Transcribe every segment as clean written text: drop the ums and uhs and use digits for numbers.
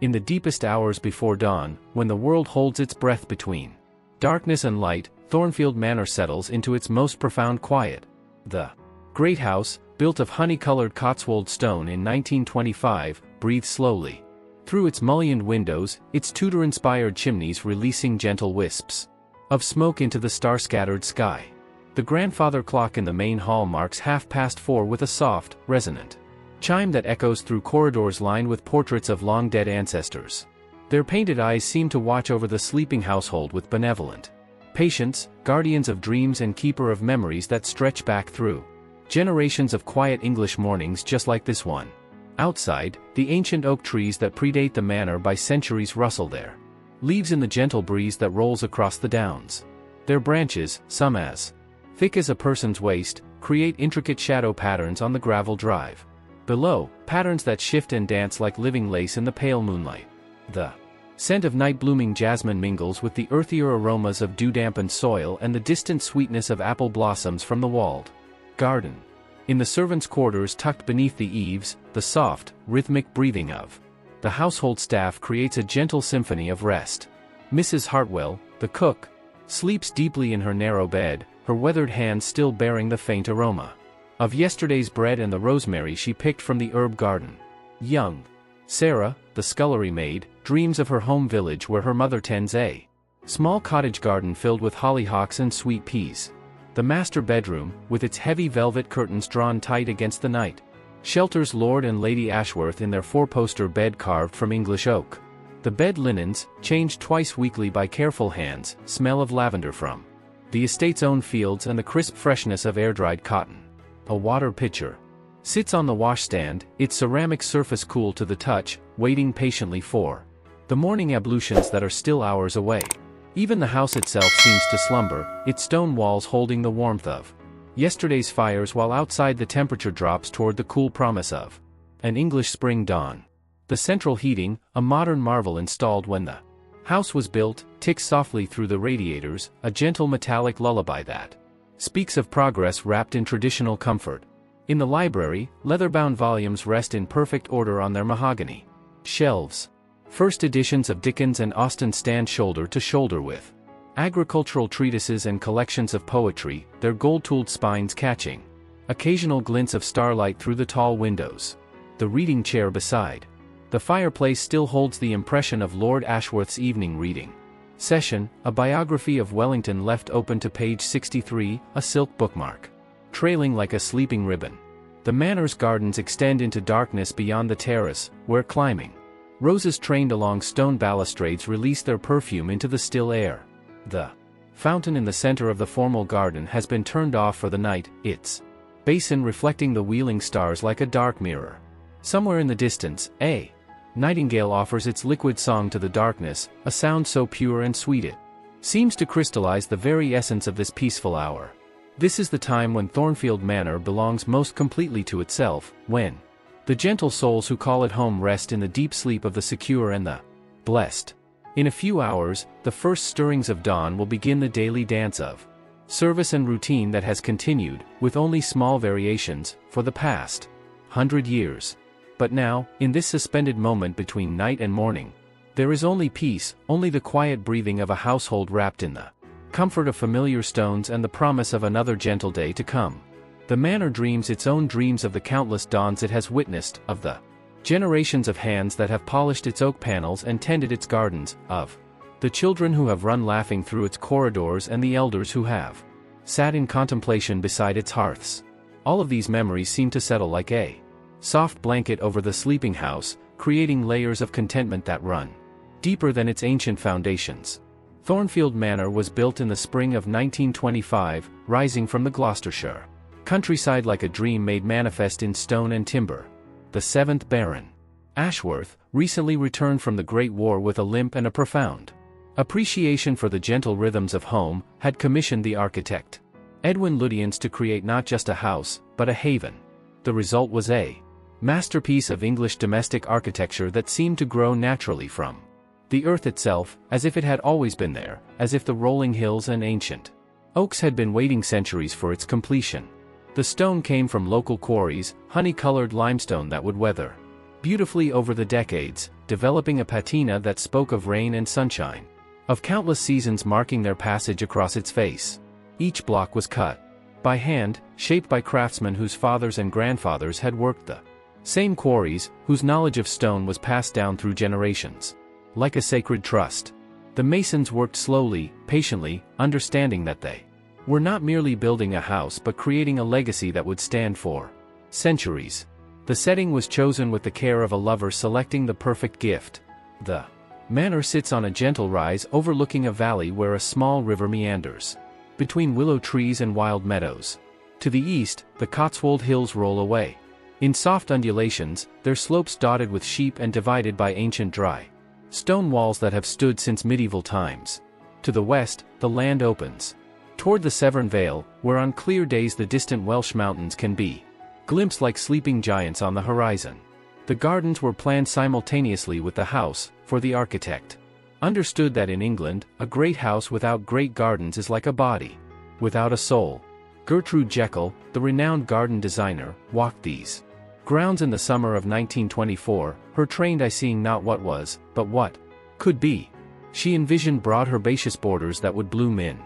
In the deepest hours before dawn, when the world holds its breath between darkness and light, Thornfield Manor settles into its most profound quiet. The great house, built of honey-colored Cotswold stone in 1925, breathes slowly through its mullioned windows, its Tudor-inspired chimneys releasing gentle wisps of smoke into the star-scattered sky. The grandfather clock in the main hall marks 4:30 with a soft, resonant chime that echoes through corridors lined with portraits of long-dead ancestors. Their painted eyes seem to watch over the sleeping household with benevolent patience, guardians of dreams and keeper of memories that stretch back through generations of quiet English mornings just like this one. Outside, the ancient oak trees that predate the manor by centuries rustle their leaves in the gentle breeze that rolls across the downs. Their branches, some as thick as a person's waist, create intricate shadow patterns on the gravel drive. Below, patterns that shift and dance like living lace in the pale moonlight. The scent of night-blooming jasmine mingles with the earthier aromas of dew-dampened soil and the distant sweetness of apple blossoms from the walled garden. In the servants' quarters tucked beneath the eaves, the soft, rhythmic breathing of the household staff creates a gentle symphony of rest. Mrs. Hartwell, the cook, sleeps deeply in her narrow bed, her weathered hands still bearing the faint aroma of yesterday's bread and the rosemary she picked from the herb garden. Young Sarah, the scullery maid, dreams of her home village where her mother tends a small cottage garden filled with hollyhocks and sweet peas. The master bedroom, with its heavy velvet curtains drawn tight against the night, shelters Lord and Lady Ashworth in their four-poster bed carved from English oak. The bed linens, changed twice weekly by careful hands, smell of lavender from the estate's own fields and the crisp freshness of air-dried cotton. A water pitcher sits on the washstand, its ceramic surface cool to the touch, waiting patiently for the morning ablutions that are still hours away. Even the house itself seems to slumber, its stone walls holding the warmth of yesterday's fires while outside the temperature drops toward the cool promise of an English spring dawn. The central heating, a modern marvel installed when the house was built, ticks softly through the radiators, a gentle metallic lullaby that speaks of progress wrapped in traditional comfort. In the library, leather-bound volumes rest in perfect order on their mahogany shelves. First editions of Dickens and Austen stand shoulder to shoulder with agricultural treatises and collections of poetry, their gold-tooled spines catching occasional glints of starlight through the tall windows. The reading chair beside the fireplace still holds the impression of Lord Ashworth's evening reading session, a biography of Wellington left open to page 63, a silk bookmark trailing like a sleeping ribbon. The manor's gardens extend into darkness beyond the terrace, where climbing roses trained along stone balustrades release their perfume into the still air. The fountain in the center of the formal garden has been turned off for the night, its basin reflecting the wheeling stars like a dark mirror. Somewhere in the distance, a nightingale offers its liquid song to the darkness, a sound so pure and sweet it seems to crystallize the very essence of this peaceful hour. This is the time when Thornfield Manor belongs most completely to itself, when the gentle souls who call it home rest in the deep sleep of the secure and the blessed. In a few hours, the first stirrings of dawn will begin the daily dance of service and routine that has continued, with only small variations, for the past 100 years. But now, in this suspended moment between night and morning, there is only peace, only the quiet breathing of a household wrapped in the comfort of familiar stones and the promise of another gentle day to come. The manor dreams its own dreams of the countless dawns it has witnessed, of the generations of hands that have polished its oak panels and tended its gardens, of the children who have run laughing through its corridors and the elders who have sat in contemplation beside its hearths. All of these memories seem to settle like a soft blanket over the sleeping house, creating layers of contentment that run deeper than its ancient foundations. Thornfield Manor was built in the spring of 1925, rising from the Gloucestershire countryside like a dream made manifest in stone and timber. The 7th Baron Ashworth recently returned from the Great War with a limp and a profound appreciation for the gentle rhythms of home, had commissioned the architect Edwin Lutyens to create not just a house, but a haven. The result was a masterpiece of English domestic architecture that seemed to grow naturally from the earth itself, as if it had always been there, as if the rolling hills and ancient oaks had been waiting centuries for its completion. The stone came from local quarries, honey-colored limestone that would weather beautifully over the decades, developing a patina that spoke of rain and sunshine, of countless seasons marking their passage across its face. Each block was cut by hand, shaped by craftsmen whose fathers and grandfathers had worked the same quarries, whose knowledge of stone was passed down through generations. Like a sacred trust, the masons worked slowly, patiently, understanding that they were not merely building a house but creating a legacy that would stand for centuries. The setting was chosen with the care of a lover selecting the perfect gift. The manor sits on a gentle rise overlooking a valley where a small river meanders between willow trees and wild meadows. To the east, the Cotswold hills roll away in soft undulations, their slopes dotted with sheep and divided by ancient dry stone walls that have stood since medieval times. To the west, the land opens toward the Severn Vale, where on clear days the distant Welsh mountains can be glimpsed like sleeping giants on the horizon. The gardens were planned simultaneously with the house, for the architect understood that in England, a great house without great gardens is like a body without a soul. Gertrude Jekyll, the renowned garden designer, walked these grounds in the summer of 1924, her trained eye seeing not what was, but what could be. She envisioned broad herbaceous borders that would bloom in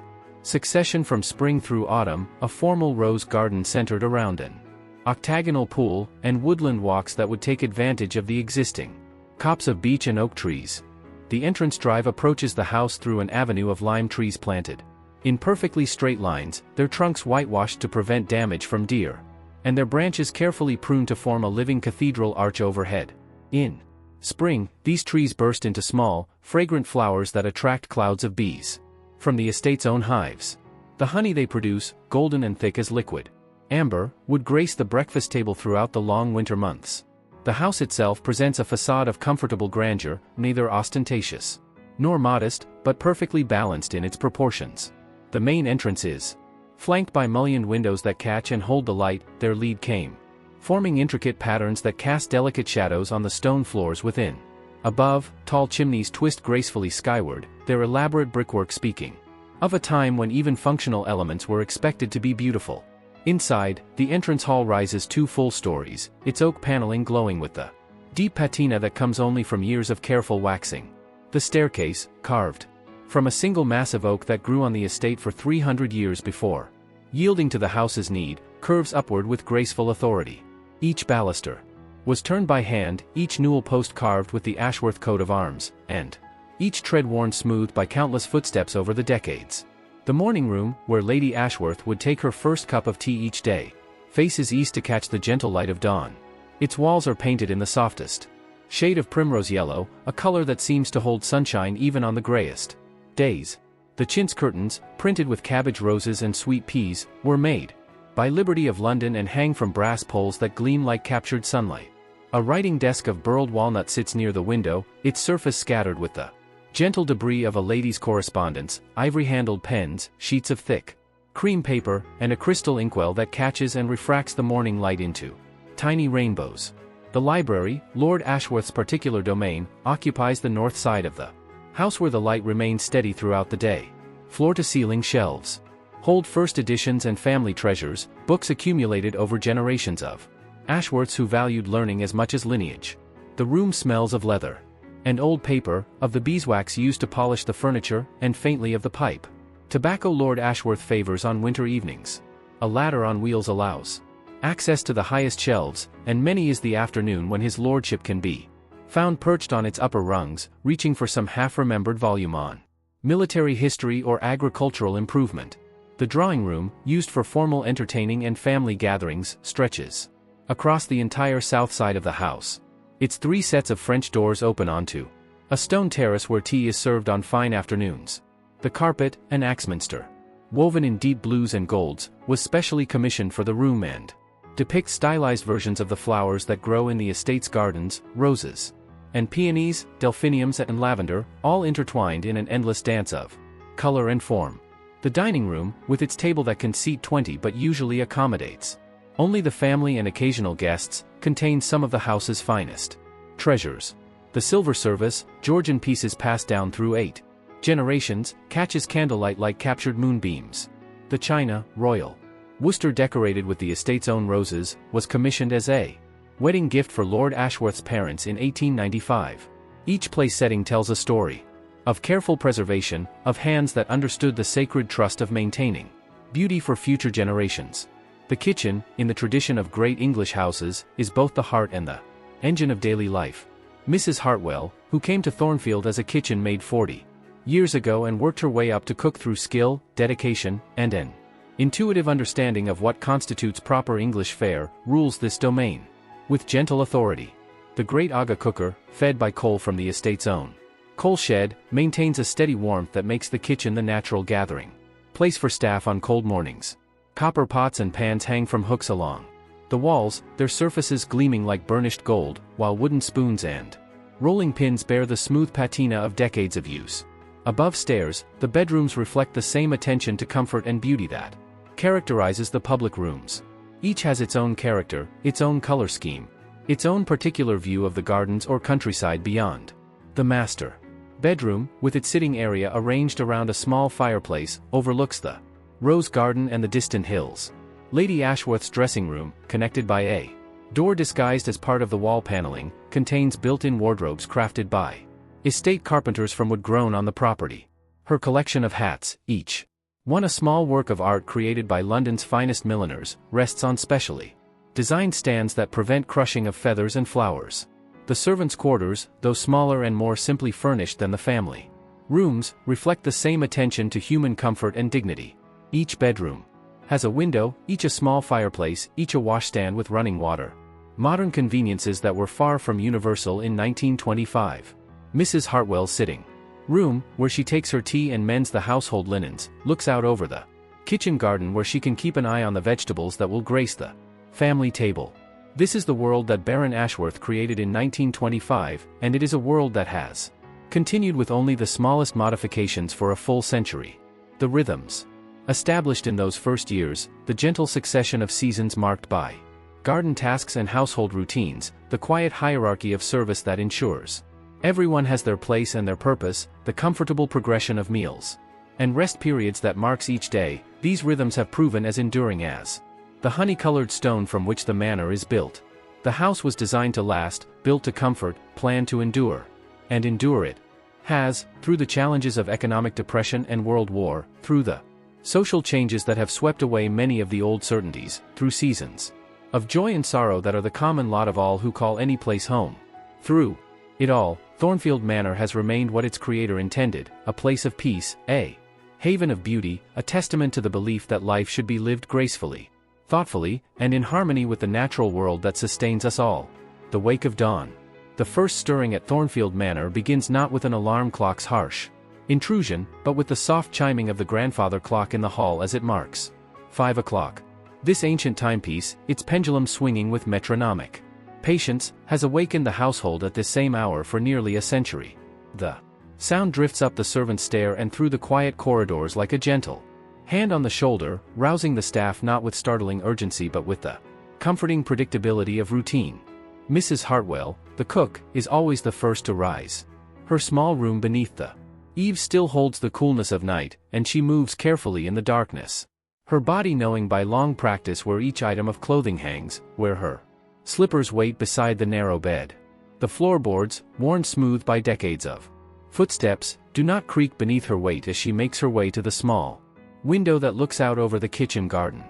succession from spring through autumn, a formal rose garden centered around an octagonal pool, and woodland walks that would take advantage of the existing copse of beech and oak trees. The entrance drive approaches the house through an avenue of lime trees planted in perfectly straight lines, their trunks whitewashed to prevent damage from deer, and their branches carefully pruned to form a living cathedral arch overhead. In spring, these trees burst into small, fragrant flowers that attract clouds of bees from the estate's own hives. The honey they produce, golden and thick as liquid amber, would grace the breakfast table throughout the long winter months. The house itself presents a facade of comfortable grandeur, neither ostentatious nor modest, but perfectly balanced in its proportions. The main entrance is flanked by mullioned windows that catch and hold the light, their lead came forming intricate patterns that cast delicate shadows on the stone floors within. Above, tall chimneys twist gracefully skyward, their elaborate brickwork speaking of a time when even functional elements were expected to be beautiful. Inside, the entrance hall rises 2 full stories, its oak paneling glowing with the deep patina that comes only from years of careful waxing. The staircase, carved from a single massive oak that grew on the estate for 300 years before yielding to the house's need, curves upward with graceful authority. Each baluster was turned by hand, each newel post carved with the Ashworth coat of arms, and each tread worn smooth by countless footsteps over the decades. The morning room, where Lady Ashworth would take her first cup of tea each day, faces east to catch the gentle light of dawn. Its walls are painted in the softest shade of primrose yellow, a color that seems to hold sunshine even on the grayest days. The chintz curtains, printed with cabbage roses and sweet peas, were made by Liberty of London and hang from brass poles that gleam like captured sunlight. A writing desk of burled walnut sits near the window, its surface scattered with the gentle debris of a lady's correspondence, ivory-handled pens, sheets of thick cream paper, and a crystal inkwell that catches and refracts the morning light into tiny rainbows. The library, Lord Ashworth's particular domain, occupies the north side of the house where the light remains steady throughout the day. Floor-to-ceiling shelves hold first editions and family treasures, books accumulated over generations of Ashworths who valued learning as much as lineage. The room smells of leather and old paper, of the beeswax used to polish the furniture, and faintly of the pipe tobacco Lord Ashworth favors on winter evenings. A ladder on wheels allows access to the highest shelves, and many is the afternoon when his lordship can be found perched on its upper rungs, reaching for some half-remembered volume on military history or agricultural improvement. The drawing room, used for formal entertaining and family gatherings, stretches across the entire south side of the house. Its 3 sets of French doors open onto a stone terrace where tea is served on fine afternoons. The carpet, an Axminster, woven in deep blues and golds, was specially commissioned for the room and depicts stylized versions of the flowers that grow in the estate's gardens, roses and peonies, delphiniums and lavender, all intertwined in an endless dance of color and form. The dining room, with its table that can seat 20 but usually accommodates only the family and occasional guests, contains some of the house's finest treasures. The silver service, Georgian pieces passed down through 8 generations, catches candlelight like captured moonbeams. The china, royal Worcester decorated with the estate's own roses, was commissioned as a wedding gift for Lord Ashworth's parents in 1895. Each place setting tells a story of careful preservation, of hands that understood the sacred trust of maintaining beauty for future generations. The kitchen, in the tradition of great English houses, is both the heart and the engine of daily life. Mrs. Hartwell, who came to Thornfield as a kitchen maid 40 years ago and worked her way up to cook through skill, dedication, and an intuitive understanding of what constitutes proper English fare, rules this domain with gentle authority. The great Aga cooker, fed by coal from the estate's own coal shed, maintains a steady warmth that makes the kitchen the natural gathering place for staff on cold mornings. Copper pots and pans hang from hooks along the walls, their surfaces gleaming like burnished gold, while wooden spoons and rolling pins bear the smooth patina of decades of use. Above stairs, the bedrooms reflect the same attention to comfort and beauty that characterizes the public rooms. Each has its own character, its own color scheme, its own particular view of the gardens or countryside beyond. The master bedroom, with its sitting area arranged around a small fireplace, overlooks the rose garden and the distant hills. Lady Ashworth's dressing room, connected by a door disguised as part of the wall paneling, contains built-in wardrobes crafted by estate carpenters from wood grown on the property. Her collection of hats, each one a small work of art created by London's finest milliners, rests on specially designed stands that prevent crushing of feathers and flowers. The servants' quarters, though smaller and more simply furnished than the family rooms, reflect the same attention to human comfort and dignity. Each bedroom has a window, each a small fireplace, each a washstand with running water. Modern conveniences that were far from universal in 1925. Mrs. Hartwell's sitting room, where she takes her tea and mends the household linens, looks out over the kitchen garden where she can keep an eye on the vegetables that will grace the family table. This is the world that Baron Ashworth created in 1925, and it is a world that has continued with only the smallest modifications for a full century. The rhythms established in those first years, the gentle succession of seasons marked by garden tasks and household routines, the quiet hierarchy of service that ensures everyone has their place and their purpose, the comfortable progression of meals and rest periods that marks each day, these rhythms have proven as enduring as the honey-colored stone from which the manor is built. The house was designed to last, built to comfort, planned to endure. And endure it has, through the challenges of economic depression and world war, through the social changes that have swept away many of the old certainties, through seasons of joy and sorrow that are the common lot of all who call any place home. Through it all, Thornfield Manor has remained what its creator intended, a place of peace, a haven of beauty, a testament to the belief that life should be lived gracefully, thoughtfully, and in harmony with the natural world that sustains us all. The wake of dawn. The first stirring at Thornfield Manor begins not with an alarm clock's harsh intrusion, but with the soft chiming of the grandfather clock in the hall as it marks 5 o'clock. This ancient timepiece, its pendulum swinging with metronomic patience, has awakened the household at this same hour for nearly a century. The sound drifts up the servants' stair and through the quiet corridors like a gentle hand on the shoulder, rousing the staff not with startling urgency but with the comforting predictability of routine. Mrs. Hartwell, the cook, is always the first to rise. Her small room beneath the eaves still holds the coolness of night, and she moves carefully in the darkness, her body knowing by long practice where each item of clothing hangs, where her slippers wait beside the narrow bed. The floorboards, worn smooth by decades of footsteps, do not creak beneath her weight as she makes her way to the small window that looks out over the kitchen garden.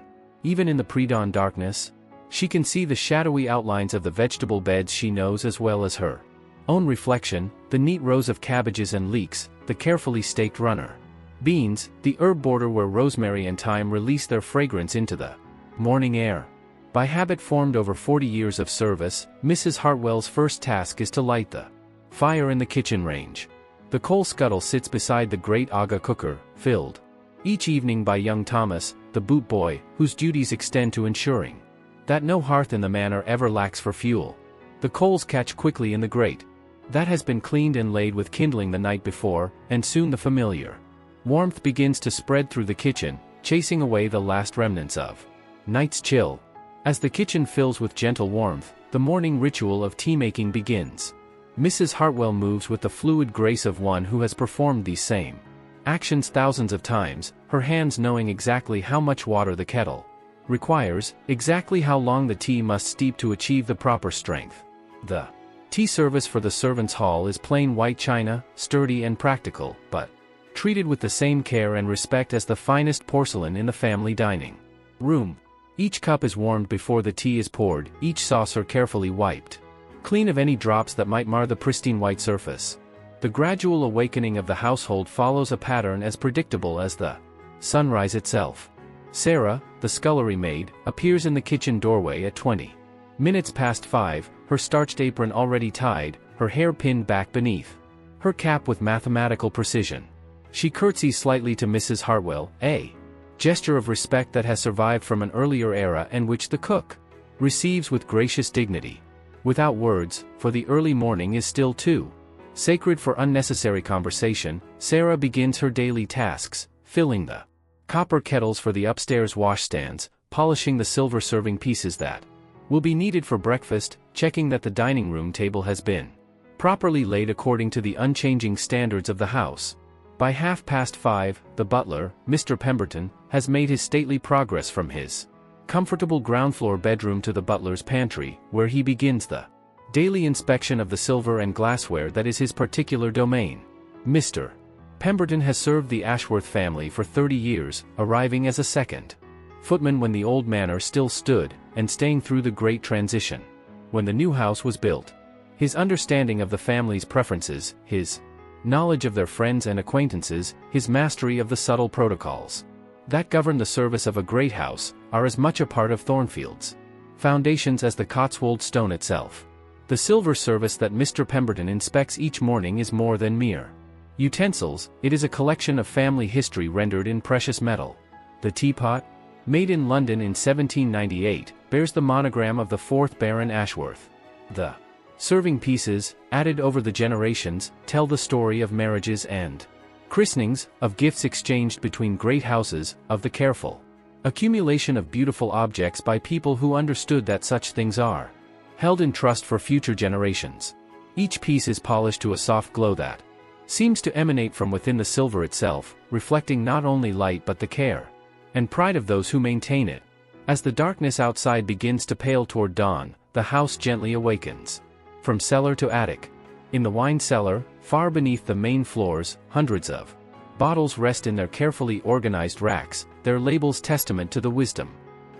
Even in the pre-dawn darkness, she can see the shadowy outlines of the vegetable beds she knows as well as her own reflection, the neat rows of cabbages and leeks, the carefully staked runner beans, the herb border where rosemary and thyme release their fragrance into the morning air. By habit formed over 40 years of service, Mrs. Hartwell's first task is to light the fire in the kitchen range. The coal scuttle sits beside the great Aga cooker, filled each evening by young Thomas, the boot boy, whose duties extend to ensuring that no hearth in the manor ever lacks for fuel. The coals catch quickly in the grate that has been cleaned and laid with kindling the night before, and soon the familiar warmth begins to spread through the kitchen, chasing away the last remnants of night's chill. As the kitchen fills with gentle warmth, the morning ritual of tea-making begins. Mrs. Hartwell moves with the fluid grace of one who has performed these same actions thousands of times, her hands knowing exactly how much water the kettle requires, exactly how long the tea must steep to achieve the proper strength. The Tea service for the servants' hall is plain white china, sturdy and practical, but treated with the same care and respect as the finest porcelain in the family dining room. Each cup is warmed before the tea is poured, each saucer carefully wiped clean of any drops that might mar the pristine white surface. The gradual awakening of the household follows a pattern as predictable as the sunrise itself. Sarah, the scullery maid, appears in the kitchen doorway at 20 minutes past 5, her starched apron already tied, her hair pinned back beneath her cap with mathematical precision. She curtsies slightly to Mrs. Hartwell, a gesture of respect that has survived from an earlier era and which the cook receives with gracious dignity. Without words, for the early morning is still too sacred for unnecessary conversation, Sarah begins her daily tasks, filling the copper kettles for the upstairs washstands, polishing the silver serving pieces that will be needed for breakfast, checking that the dining room table has been properly laid according to the unchanging standards of the house. By 5:30, the butler, Mr. Pemberton, has made his stately progress from his comfortable ground floor bedroom to the butler's pantry, where he begins the daily inspection of the silver and glassware that is his particular domain. Mr. Pemberton has served the Ashworth family for 30 years, arriving as a second footman when the old manor still stood, and staying through the great transition when the new house was built. His understanding of the family's preferences, his knowledge of their friends and acquaintances, his mastery of the subtle protocols that govern the service of a great house, are as much a part of Thornfield's foundations as the Cotswold stone itself. The silver service that Mr. Pemberton inspects each morning is more than mere utensils, it is a collection of family history rendered in precious metal. The teapot, made in London in 1798, bears the monogram of the 4th Baron Ashworth. The serving pieces, added over the generations, tell the story of marriages and christenings, of gifts exchanged between great houses, of the careful accumulation of beautiful objects by people who understood that such things are held in trust for future generations. Each piece is polished to a soft glow that seems to emanate from within the silver itself, reflecting not only light but the care and pride of those who maintain it. As the darkness outside begins to pale toward dawn, the house gently awakens. From cellar to attic. In the wine cellar, far beneath the main floors, hundreds of bottles rest in their carefully organized racks, their labels testament to the wisdom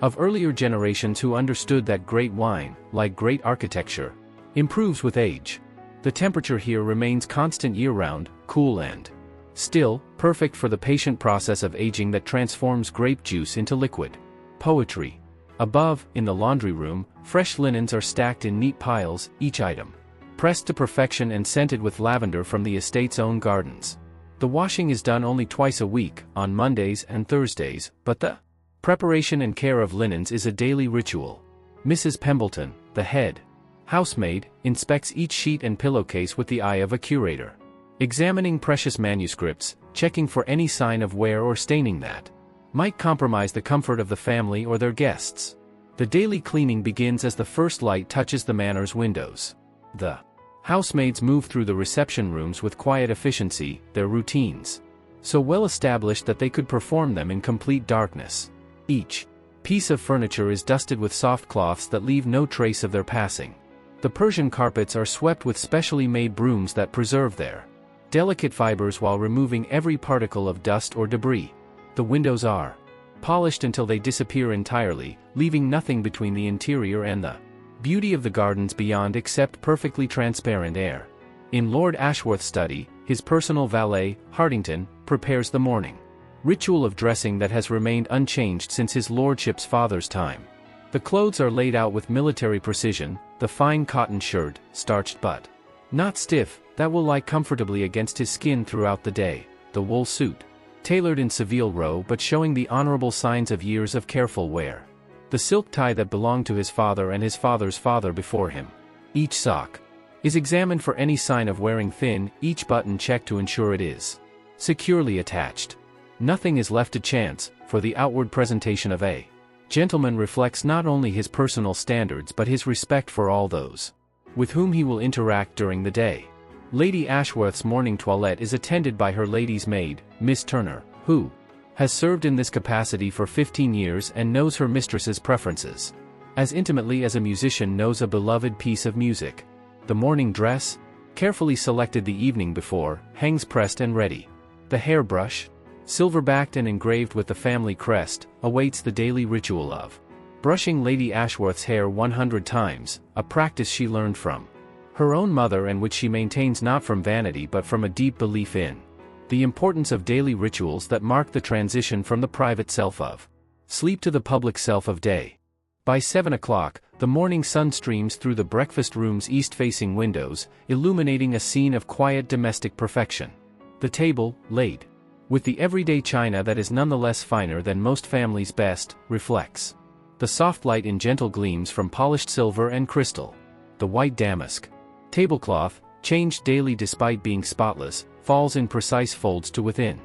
of earlier generations who understood that great wine, like great architecture, improves with age. The temperature here remains constant year-round, cool and still, perfect for the patient process of aging that transforms grape juice into liquid poetry. Above, in the laundry room, fresh linens are stacked in neat piles, each item pressed to perfection and scented with lavender from the estate's own gardens. The washing is done only twice a week, on Mondays and Thursdays, but the preparation and care of linens is a daily ritual. Mrs. Pemberton, the head housemaid, inspects each sheet and pillowcase with the eye of a curator, examining precious manuscripts, checking for any sign of wear or staining that might compromise the comfort of the family or their guests. The daily cleaning begins as the first light touches the manor's windows. The housemaids move through the reception rooms with quiet efficiency, their routines so well established that they could perform them in complete darkness. Each piece of furniture is dusted with soft cloths that leave no trace of their passing. The Persian carpets are swept with specially made brooms that preserve their delicate fibers while removing every particle of dust or debris. The windows are polished until they disappear entirely, leaving nothing between the interior and the beauty of the gardens beyond except perfectly transparent air. In Lord Ashworth's study, his personal valet, Hartington, prepares the morning ritual of dressing that has remained unchanged since his lordship's father's time. The clothes are laid out with military precision, the fine cotton shirt, starched but not stiff, that will lie comfortably against his skin throughout the day, the wool suit, tailored in Seville row but showing the honorable signs of years of careful wear. The silk tie that belonged to his father and his father's father before him. Each sock is examined for any sign of wearing thin, each button checked to ensure it is securely attached. Nothing is left to chance, for the outward presentation of a gentleman reflects not only his personal standards but his respect for all those with whom he will interact during the day. Lady Ashworth's morning toilette is attended by her lady's maid, Miss Turner, who has served in this capacity for 15 years and knows her mistress's preferences as intimately as a musician knows a beloved piece of music. The morning dress? Carefully selected the evening before, hangs pressed and ready. The hairbrush? Silver-backed and engraved with the family crest, awaits the daily ritual of brushing Lady Ashworth's hair 100 times, a practice she learned from her own mother and which she maintains not from vanity but from a deep belief in the importance of daily rituals that mark the transition from the private self of sleep to the public self of day. By 7 o'clock, the morning sun streams through the breakfast room's east-facing windows, illuminating a scene of quiet domestic perfection. The table, laid with the everyday china that is nonetheless finer than most families' best, reflects the soft light in gentle gleams from polished silver and crystal. The white damask tablecloth, changed daily despite being spotless, falls in precise folds to within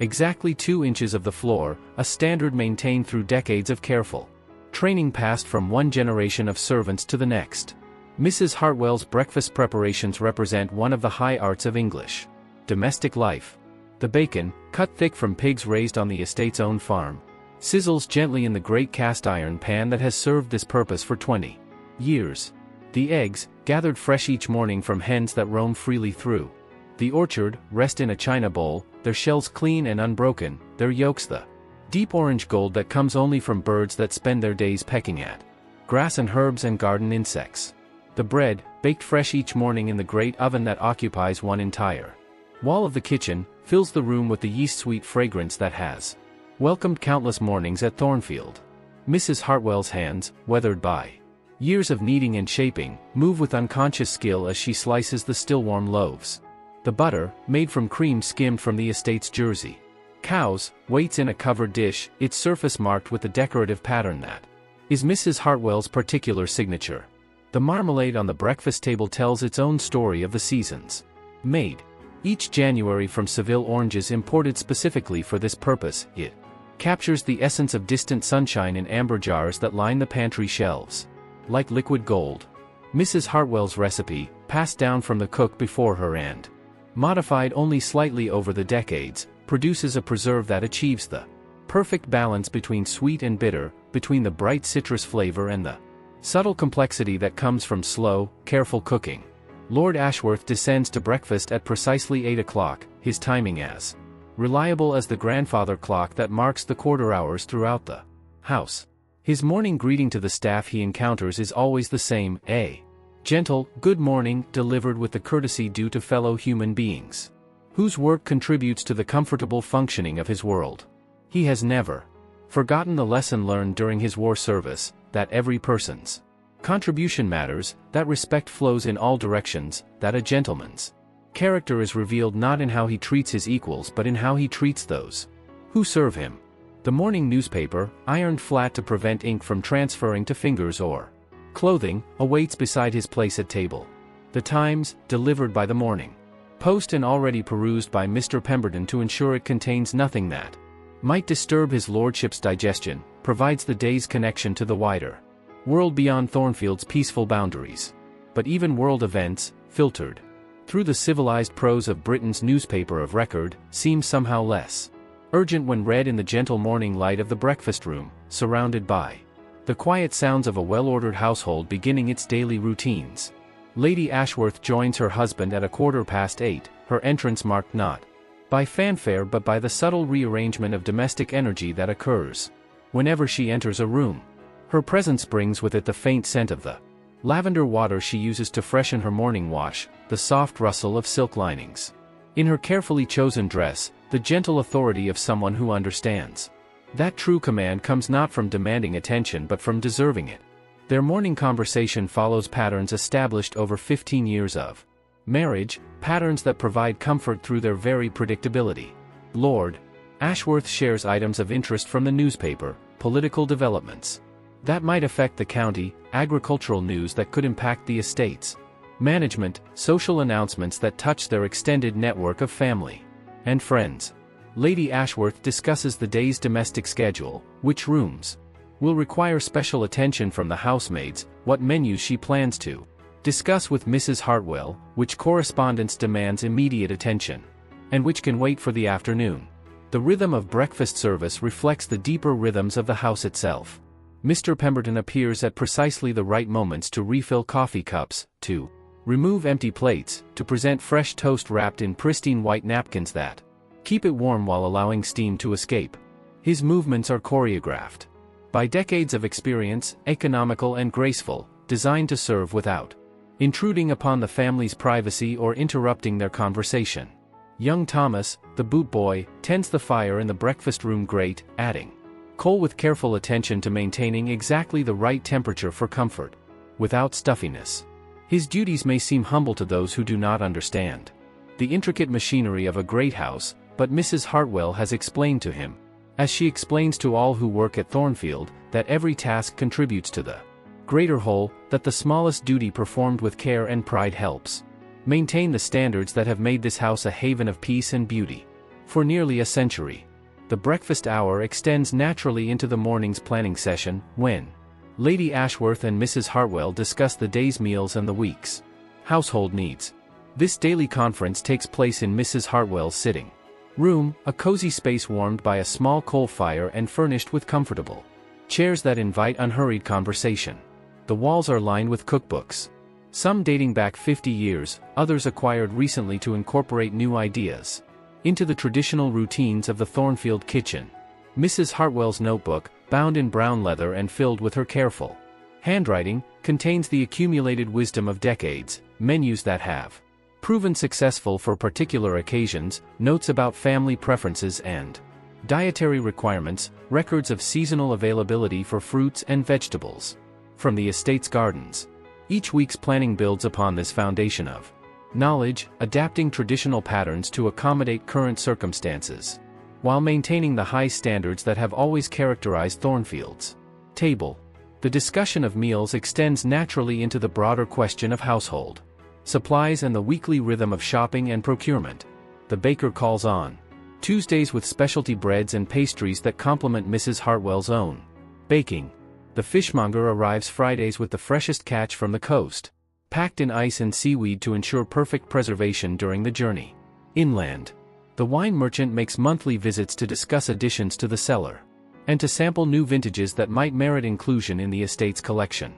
exactly 2 inches of the floor, a standard maintained through decades of careful training passed from one generation of servants to the next. Mrs. Hartwell's breakfast preparations represent one of the high arts of English domestic life. The bacon, cut thick from pigs raised on the estate's own farm, sizzles gently in the great cast-iron pan that has served this purpose for 20 years. The eggs, gathered fresh each morning from hens that roam freely through the orchard, rest in a china bowl, their shells clean and unbroken, their yolks the deep orange gold that comes only from birds that spend their days pecking at grass and herbs and garden insects. The bread, baked fresh each morning in the great oven that occupies one entire wall of the kitchen, fills the room with the yeast-sweet fragrance that has welcomed countless mornings at Thornfield. Mrs. Hartwell's hands, weathered by years of kneading and shaping, move with unconscious skill as she slices the still-warm loaves. The butter, made from cream skimmed from the estate's Jersey cows, waits in a covered dish, its surface marked with the decorative pattern that is Mrs. Hartwell's particular signature. The marmalade on the breakfast table tells its own story of the seasons. Made each January from Seville oranges imported specifically for this purpose, it captures the essence of distant sunshine in amber jars that line the pantry shelves. Like liquid gold. Mrs. Hartwell's recipe, passed down from the cook before her and modified only slightly over the decades, produces a preserve that achieves the perfect balance between sweet and bitter, between the bright citrus flavor and the subtle complexity that comes from slow, careful cooking. Lord Ashworth descends to breakfast at precisely 8 o'clock, his timing as reliable as the grandfather clock that marks the quarter hours throughout the house. His morning greeting to the staff he encounters is always the same, a gentle, good morning, delivered with the courtesy due to fellow human beings, whose work contributes to the comfortable functioning of his world. He has never forgotten the lesson learned during his war service, that every person's contribution matters, that respect flows in all directions, that a gentleman's character is revealed not in how he treats his equals but in how he treats those who serve him. The morning newspaper, ironed flat to prevent ink from transferring to fingers or clothing, awaits beside his place at table. The Times, delivered by the morning post and already perused by Mr. Pemberton to ensure it contains nothing that might disturb his lordship's digestion, provides the day's connection to the wider world beyond Thornfield's peaceful boundaries. But even world events, filtered through the civilized prose of Britain's newspaper of record, seem somehow less urgent when read in the gentle morning light of the breakfast room, surrounded by the quiet sounds of a well-ordered household beginning its daily routines. Lady Ashworth joins her husband at 8:15, her entrance marked not by fanfare but by the subtle rearrangement of domestic energy that occurs whenever she enters a room. Her presence brings with it the faint scent of the lavender water she uses to freshen her morning wash, the soft rustle of silk linings in her carefully chosen dress, the gentle authority of someone who understands that true command comes not from demanding attention but from deserving it. Their morning conversation follows patterns established over 15 years of marriage, patterns that provide comfort through their very predictability. Lord Ashworth shares items of interest from the newspaper, political developments that might affect the county, agricultural news that could impact the estates, management, social announcements that touch their extended network of family and friends. Lady Ashworth discusses the day's domestic schedule, which rooms will require special attention from the housemaids, what menus she plans to discuss with Mrs. Hartwell, which correspondence demands immediate attention, and which can wait for the afternoon. The rhythm of breakfast service reflects the deeper rhythms of the house itself. Mr. Pemberton appears at precisely the right moments to refill coffee cups, to Remove empty plates, to present fresh toast wrapped in pristine white napkins that keep it warm while allowing steam to escape. His movements are choreographed by decades of experience, economical and graceful, designed to serve without intruding upon the family's privacy or interrupting their conversation. Young Thomas, the boot boy, tends the fire in the breakfast room grate, adding coal with careful attention to maintaining exactly the right temperature for comfort, without stuffiness. His duties may seem humble to those who do not understand the intricate machinery of a great house, but Mrs. Hartwell has explained to him, as she explains to all who work at Thornfield, that every task contributes to the greater whole, that the smallest duty performed with care and pride helps maintain the standards that have made this house a haven of peace and beauty. For nearly a century, the breakfast hour extends naturally into the morning's planning session, when Lady Ashworth and Mrs. Hartwell discuss the day's meals and the week's household needs. This daily conference takes place in Mrs. Hartwell's sitting room, a cozy space warmed by a small coal fire and furnished with comfortable chairs that invite unhurried conversation. The walls are lined with cookbooks, some dating back 50 years, others acquired recently to incorporate new ideas into the traditional routines of the Thornfield kitchen. Mrs. Hartwell's notebook, bound in brown leather and filled with her careful handwriting, contains the accumulated wisdom of decades, menus that have proven successful for particular occasions, notes about family preferences and dietary requirements, records of seasonal availability for fruits and vegetables from the estate's gardens. Each week's planning builds upon this foundation of knowledge, adapting traditional patterns to accommodate current circumstances, while maintaining the high standards that have always characterized Thornfield's table. The discussion of meals extends naturally into the broader question of household supplies and the weekly rhythm of shopping and procurement. The baker calls on Tuesdays with specialty breads and pastries that complement Mrs. Hartwell's own baking. The fishmonger arrives Fridays with the freshest catch from the coast, packed in ice and seaweed to ensure perfect preservation during the journey inland. The wine merchant makes monthly visits to discuss additions to the cellar and to sample new vintages that might merit inclusion in the estate's collection.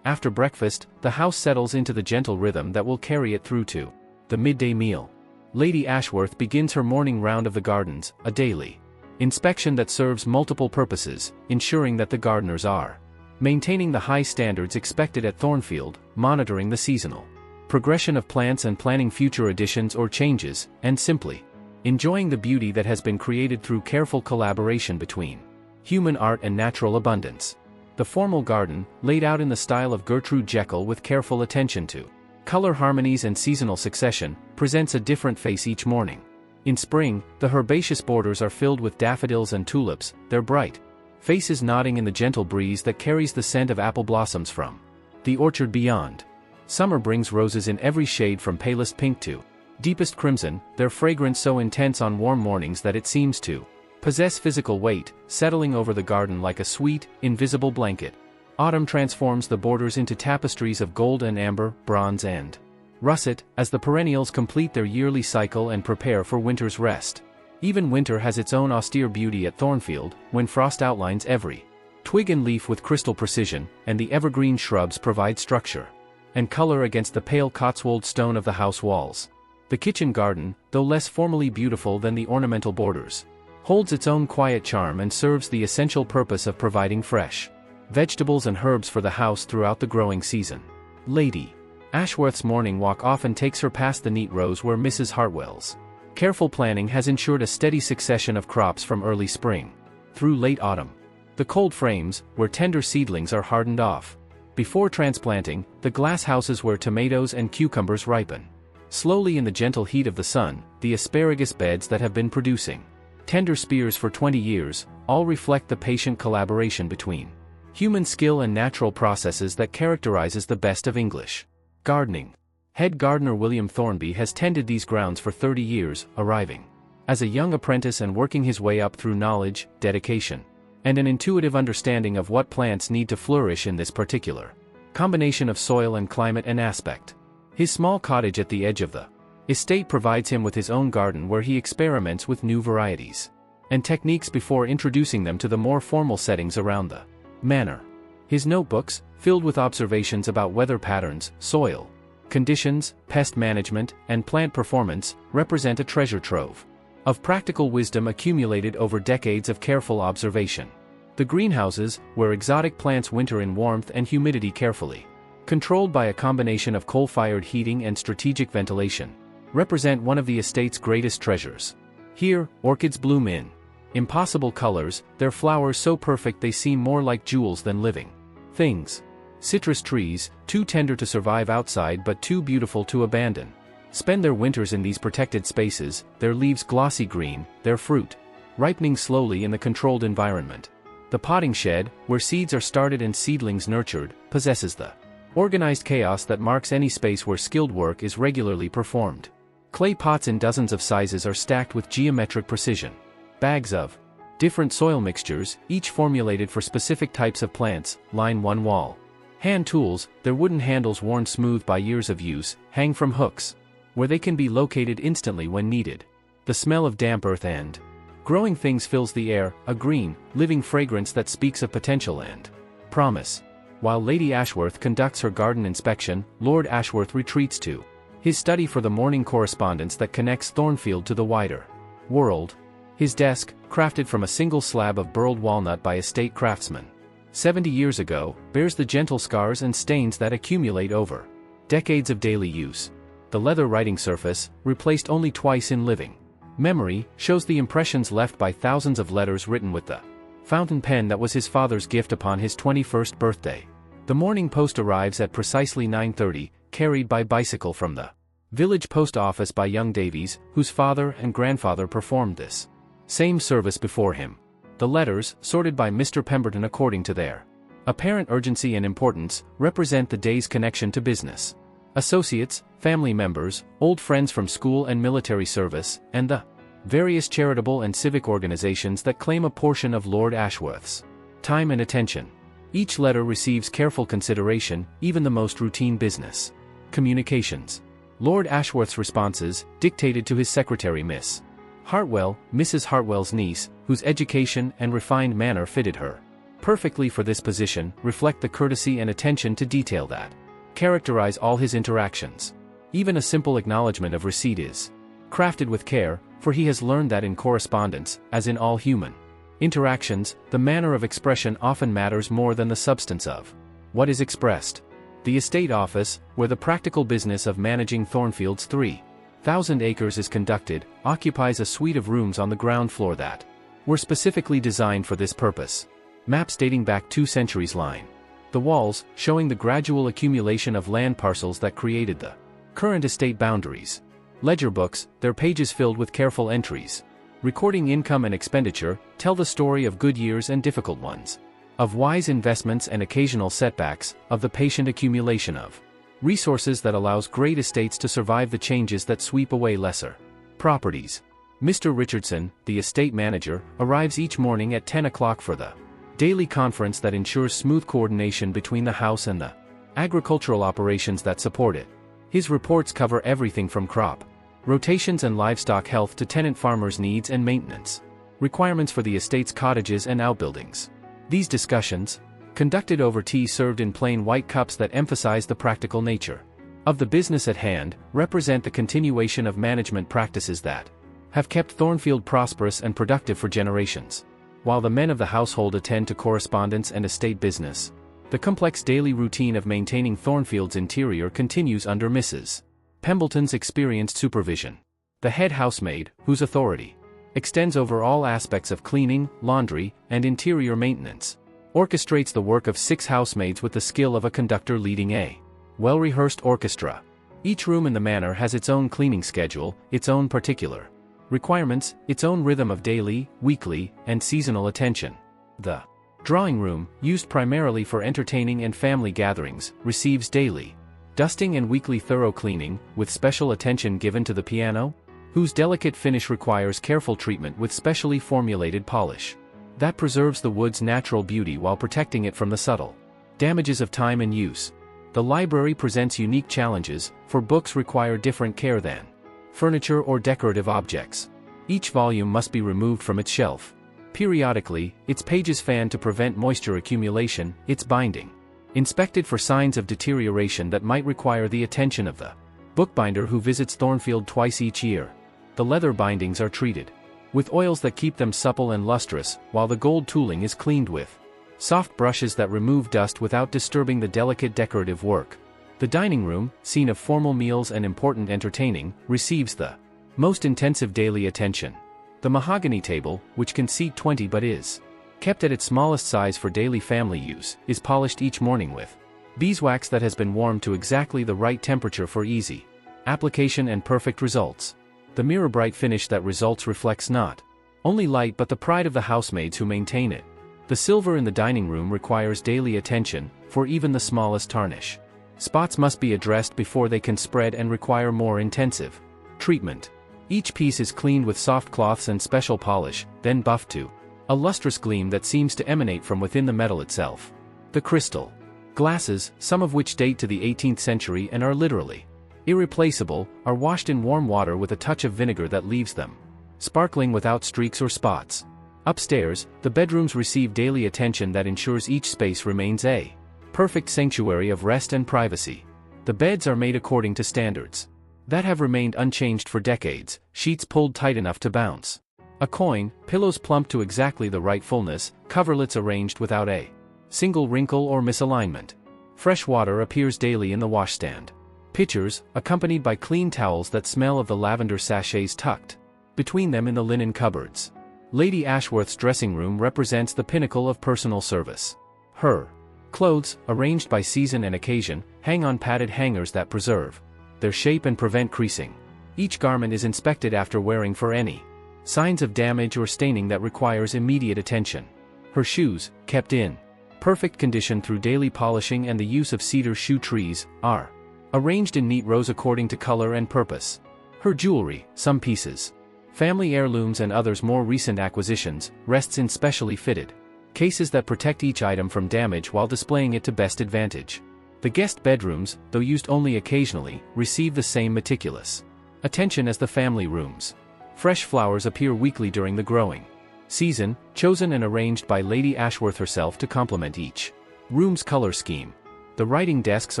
After breakfast, the house settles into the gentle rhythm that will carry it through to the midday meal. Lady Ashworth begins her morning round of the gardens, a daily inspection that serves multiple purposes, ensuring that the gardeners are maintaining the high standards expected at Thornfield, monitoring the seasonal progression of plants and planning future additions or changes, and simply enjoying the beauty that has been created through careful collaboration between human art and natural abundance. The formal garden, laid out in the style of Gertrude Jekyll with careful attention to color harmonies and seasonal succession, presents a different face each morning. In spring, the herbaceous borders are filled with daffodils and tulips, their bright faces nodding in the gentle breeze that carries the scent of apple blossoms from the orchard beyond. Summer brings roses in every shade from palest pink to deepest crimson, their fragrance so intense on warm mornings that it seems to possess physical weight, settling over the garden like a sweet, invisible blanket. Autumn transforms the borders into tapestries of gold and amber, bronze and russet, as the perennials complete their yearly cycle and prepare for winter's rest. Even winter has its own austere beauty at Thornfield, when frost outlines every twig and leaf with crystal precision, and the evergreen shrubs provide structure and color against the pale Cotswold stone of the house walls. The kitchen garden, though less formally beautiful than the ornamental borders, holds its own quiet charm and serves the essential purpose of providing fresh vegetables and herbs for the house throughout the growing season. Lady Ashworth's morning walk often takes her past the neat rows where Mrs. Hartwell's careful planning has ensured a steady succession of crops from early spring through late autumn. The cold frames, where tender seedlings are hardened off before transplanting, the glass houses where tomatoes and cucumbers ripen slowly in the gentle heat of the sun, the asparagus beds that have been producing tender spears for 20 years, all reflect the patient collaboration between human skill and natural processes that characterizes the best of English gardening. Head gardener William Thornby has tended these grounds for 30 years, arriving as a young apprentice and working his way up through knowledge, dedication, and an intuitive understanding of what plants need to flourish in this particular combination of soil and climate and aspect. His small cottage at the edge of the estate provides him with his own garden where he experiments with new varieties and techniques before introducing them to the more formal settings around the manor. His notebooks, filled with observations about weather patterns, soil conditions, pest management, and plant performance, represent a treasure trove of practical wisdom accumulated over decades of careful observation. The greenhouses, where exotic plants winter in warmth and humidity carefully controlled by a combination of coal-fired heating and strategic ventilation, represent one of the estate's greatest treasures. Here, orchids bloom in impossible colors, their flowers so perfect they seem more like jewels than living things. Citrus trees, too tender to survive outside but too beautiful to abandon, spend their winters in these protected spaces, their leaves glossy green, their fruit ripening slowly in the controlled environment. The potting shed, where seeds are started and seedlings nurtured, possesses the organized chaos that marks any space where skilled work is regularly performed. Clay pots in dozens of sizes are stacked with geometric precision. Bags of different soil mixtures, each formulated for specific types of plants, line one wall. Hand tools, their wooden handles worn smooth by years of use, hang from hooks, where they can be located instantly when needed. The smell of damp earth and growing things fills the air, a green, living fragrance that speaks of potential and promise. While Lady Ashworth conducts her garden inspection, Lord Ashworth retreats to his study for the morning correspondence that connects Thornfield to the wider world. His desk, crafted from a single slab of burled walnut by estate craftsmen 70 years ago, bears the gentle scars and stains that accumulate over decades of daily use. The leather writing surface, replaced only twice in living memory, shows the impressions left by thousands of letters written with the fountain pen that was his father's gift upon his 21st birthday. The morning post arrives at precisely 9:30, carried by bicycle from the village post office by young Davies, whose father and grandfather performed this same service before him. The letters, sorted by Mr. Pemberton according to their apparent urgency and importance, represent the day's connection to business, associates, family members, old friends from school and military service, and the various charitable and civic organizations that claim a portion of Lord Ashworth's time and attention. Each letter receives careful consideration, even the most routine business communications. Lord Ashworth's responses, dictated to his secretary Miss Hartwell, Mrs. Hartwell's niece, whose education and refined manner fitted her perfectly for this position, reflect the courtesy and attention to detail that characterize all his interactions. Even a simple acknowledgement of receipt is crafted with care, for he has learned that in correspondence, as in all human interactions, the manner of expression often matters more than the substance of what is expressed. The estate office, where the practical business of managing Thornfield's 3,000 acres is conducted, occupies a suite of rooms on the ground floor that were specifically designed for this purpose. Maps dating back 2 centuries line the walls, showing the gradual accumulation of land parcels that created the current estate boundaries. Ledger books, their pages filled with careful entries recording income and expenditure, tell the story of good years and difficult ones, of wise investments and occasional setbacks, of the patient accumulation of resources that allows great estates to survive the changes that sweep away lesser properties. Mr. Richardson, the estate manager, arrives each morning at 10 o'clock for the daily conference that ensures smooth coordination between the house and the agricultural operations that support it. His reports cover everything from crop rotations and livestock health to tenant farmers' needs and maintenance requirements for the estate's cottages and outbuildings. These discussions, conducted over tea served in plain white cups that emphasize the practical nature of the business at hand, represent the continuation of management practices that have kept Thornfield prosperous and productive for generations. While the men of the household attend to correspondence and estate business, the complex daily routine of maintaining Thornfield's interior continues under Mrs. Pemberton's experienced supervision. The head housemaid, whose authority extends over all aspects of cleaning, laundry, and interior maintenance, orchestrates the work of 6 housemaids with the skill of a conductor leading a well-rehearsed orchestra. Each room in the manor has its own cleaning schedule, its own particular requirements, its own rhythm of daily, weekly, and seasonal attention. The drawing room, used primarily for entertaining and family gatherings, receives daily dusting and weekly thorough cleaning, with special attention given to the piano, whose delicate finish requires careful treatment with specially formulated polish that preserves the wood's natural beauty while protecting it from the subtle damages of time and use. The library presents unique challenges, for books require different care than furniture or decorative objects. Each volume must be removed from its shelf periodically, its pages fanned to prevent moisture accumulation, its binding Inspected for signs of deterioration that might require the attention of the bookbinder who visits Thornfield twice each year. The leather bindings are treated with oils that keep them supple and lustrous, while the gold tooling is cleaned with soft brushes that remove dust without disturbing the delicate decorative work. The dining room, scene of formal meals and important entertaining, receives the most intensive daily attention. The mahogany table, which can seat 20 but is kept at its smallest size for daily family use, is polished each morning with beeswax that has been warmed to exactly the right temperature for easy application and perfect results. The mirror bright finish that results reflects not only light but the pride of the housemaids who maintain it. The silver in the dining room requires daily attention, for even the smallest tarnish spots must be addressed before they can spread and require more intensive treatment. Each piece is cleaned with soft cloths and special polish, then buffed to a lustrous gleam that seems to emanate from within the metal itself. The crystal glasses, some of which date to the 18th century and are literally irreplaceable, are washed in warm water with a touch of vinegar that leaves them sparkling without streaks or spots. Upstairs, the bedrooms receive daily attention that ensures each space remains a perfect sanctuary of rest and privacy. The beds are made according to standards that have remained unchanged for decades, sheets pulled tight enough to bounce a coin, pillows plumped to exactly the right fullness, coverlets arranged without a single wrinkle or misalignment. Fresh water appears daily in the washstand. Pitchers, accompanied by clean towels that smell of the lavender sachets tucked between them in the linen cupboards. Lady Ashworth's dressing room represents the pinnacle of personal service. Her clothes, arranged by season and occasion, hang on padded hangers that preserve their shape and prevent creasing. Each garment is inspected after wearing for any signs of damage or staining that requires immediate attention. Her shoes, kept in perfect condition through daily polishing and the use of cedar shoe trees, are arranged in neat rows according to color and purpose. Her jewelry, some pieces family heirlooms and others more recent acquisitions, rests in specially fitted cases that protect each item from damage while displaying it to best advantage. The guest bedrooms, though used only occasionally, receive the same meticulous attention as the family rooms. Fresh flowers appear weekly during the growing season, chosen and arranged by Lady Ashworth herself to complement each room's color scheme. The writing desks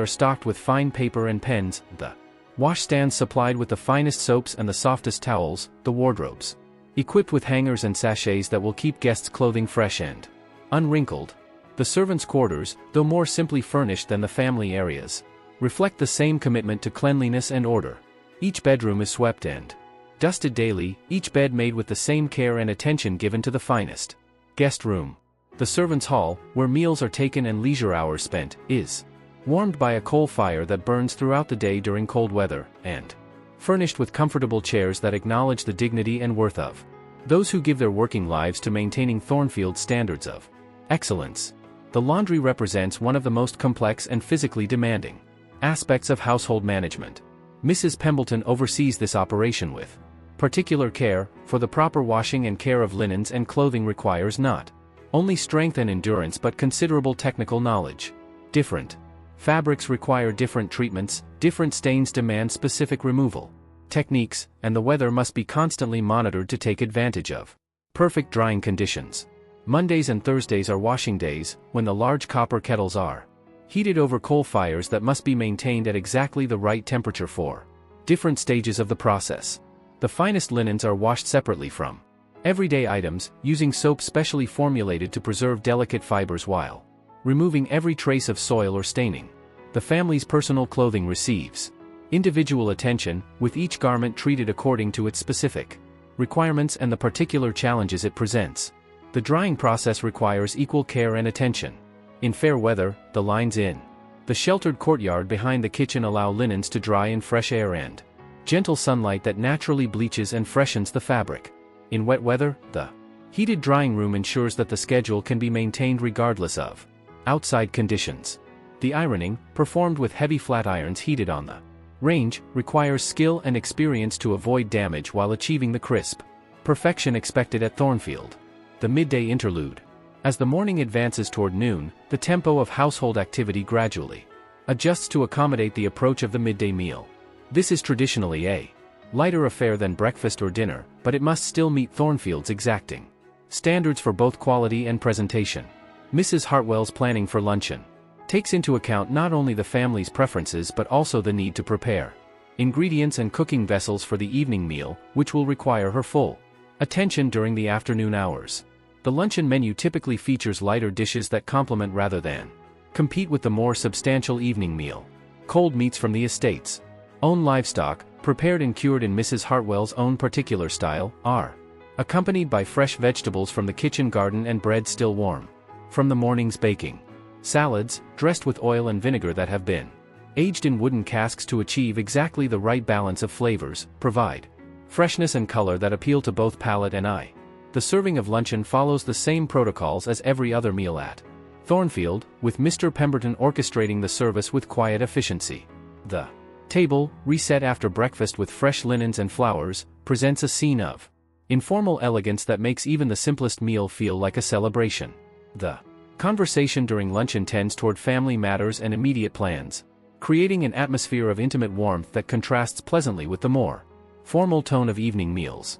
are stocked with fine paper and pens, the washstands supplied with the finest soaps and the softest towels, the wardrobes equipped with hangers and sachets that will keep guests' clothing fresh and unwrinkled. The servants' quarters, though more simply furnished than the family areas, reflect the same commitment to cleanliness and order. Each bedroom is swept and dusted daily, each bed made with the same care and attention given to the finest guest room. The servants' hall, where meals are taken and leisure hours spent, is warmed by a coal fire that burns throughout the day during cold weather, and furnished with comfortable chairs that acknowledge the dignity and worth of those who give their working lives to maintaining Thornfield's standards of excellence. The laundry represents one of the most complex and physically demanding aspects of household management. Mrs. Pembleton oversees this operation with particular care, for the proper washing and care of linens and clothing requires not only strength and endurance but considerable technical knowledge. Different fabrics require different treatments, different stains demand specific removal techniques, and the weather must be constantly monitored to take advantage of perfect drying conditions. Mondays and Thursdays are washing days, when the large copper kettles are heated over coal fires that must be maintained at exactly the right temperature for different stages of the process. The finest linens are washed separately from everyday items, using soap specially formulated to preserve delicate fibers while removing every trace of soil or staining. The family's personal clothing receives individual attention, with each garment treated according to its specific requirements and the particular challenges it presents. The drying process requires equal care and attention. In fair weather, the lines in the sheltered courtyard behind the kitchen allow linens to dry in fresh air and gentle sunlight that naturally bleaches and freshens the fabric. In wet weather, the heated drying room ensures that the schedule can be maintained regardless of outside conditions. The ironing, performed with heavy flat irons heated on the range, requires skill and experience to avoid damage while achieving the crisp perfection expected at Thornfield. The midday interlude. As the morning advances toward noon, the tempo of household activity gradually adjusts to accommodate the approach of the midday meal. This is traditionally a lighter affair than breakfast or dinner, but it must still meet Thornfield's exacting standards for both quality and presentation. Mrs. Hartwell's planning for luncheon. Takes into account not only the family's preferences but also the need to prepare ingredients and cooking vessels for the evening meal, which will require her full attention during the afternoon hours. The luncheon menu typically features lighter dishes that complement rather than compete with the more substantial evening meal. Cold meats from the estate's own livestock, prepared and cured in Mrs. Hartwell's own particular style, are accompanied by fresh vegetables from the kitchen garden and bread still warm from the morning's baking. Salads, dressed with oil and vinegar that have been aged in wooden casks to achieve exactly the right balance of flavors, provide freshness and color that appeal to both palate and eye. The serving of luncheon follows the same protocols as every other meal at Thornfield, with Mr. Pemberton orchestrating the service with quiet efficiency. The table, reset after breakfast with fresh linens and flowers, presents a scene of informal elegance that makes even the simplest meal feel like a celebration. The conversation during luncheon tends toward family matters and immediate plans, creating an atmosphere of intimate warmth that contrasts pleasantly with the more formal tone of evening meals.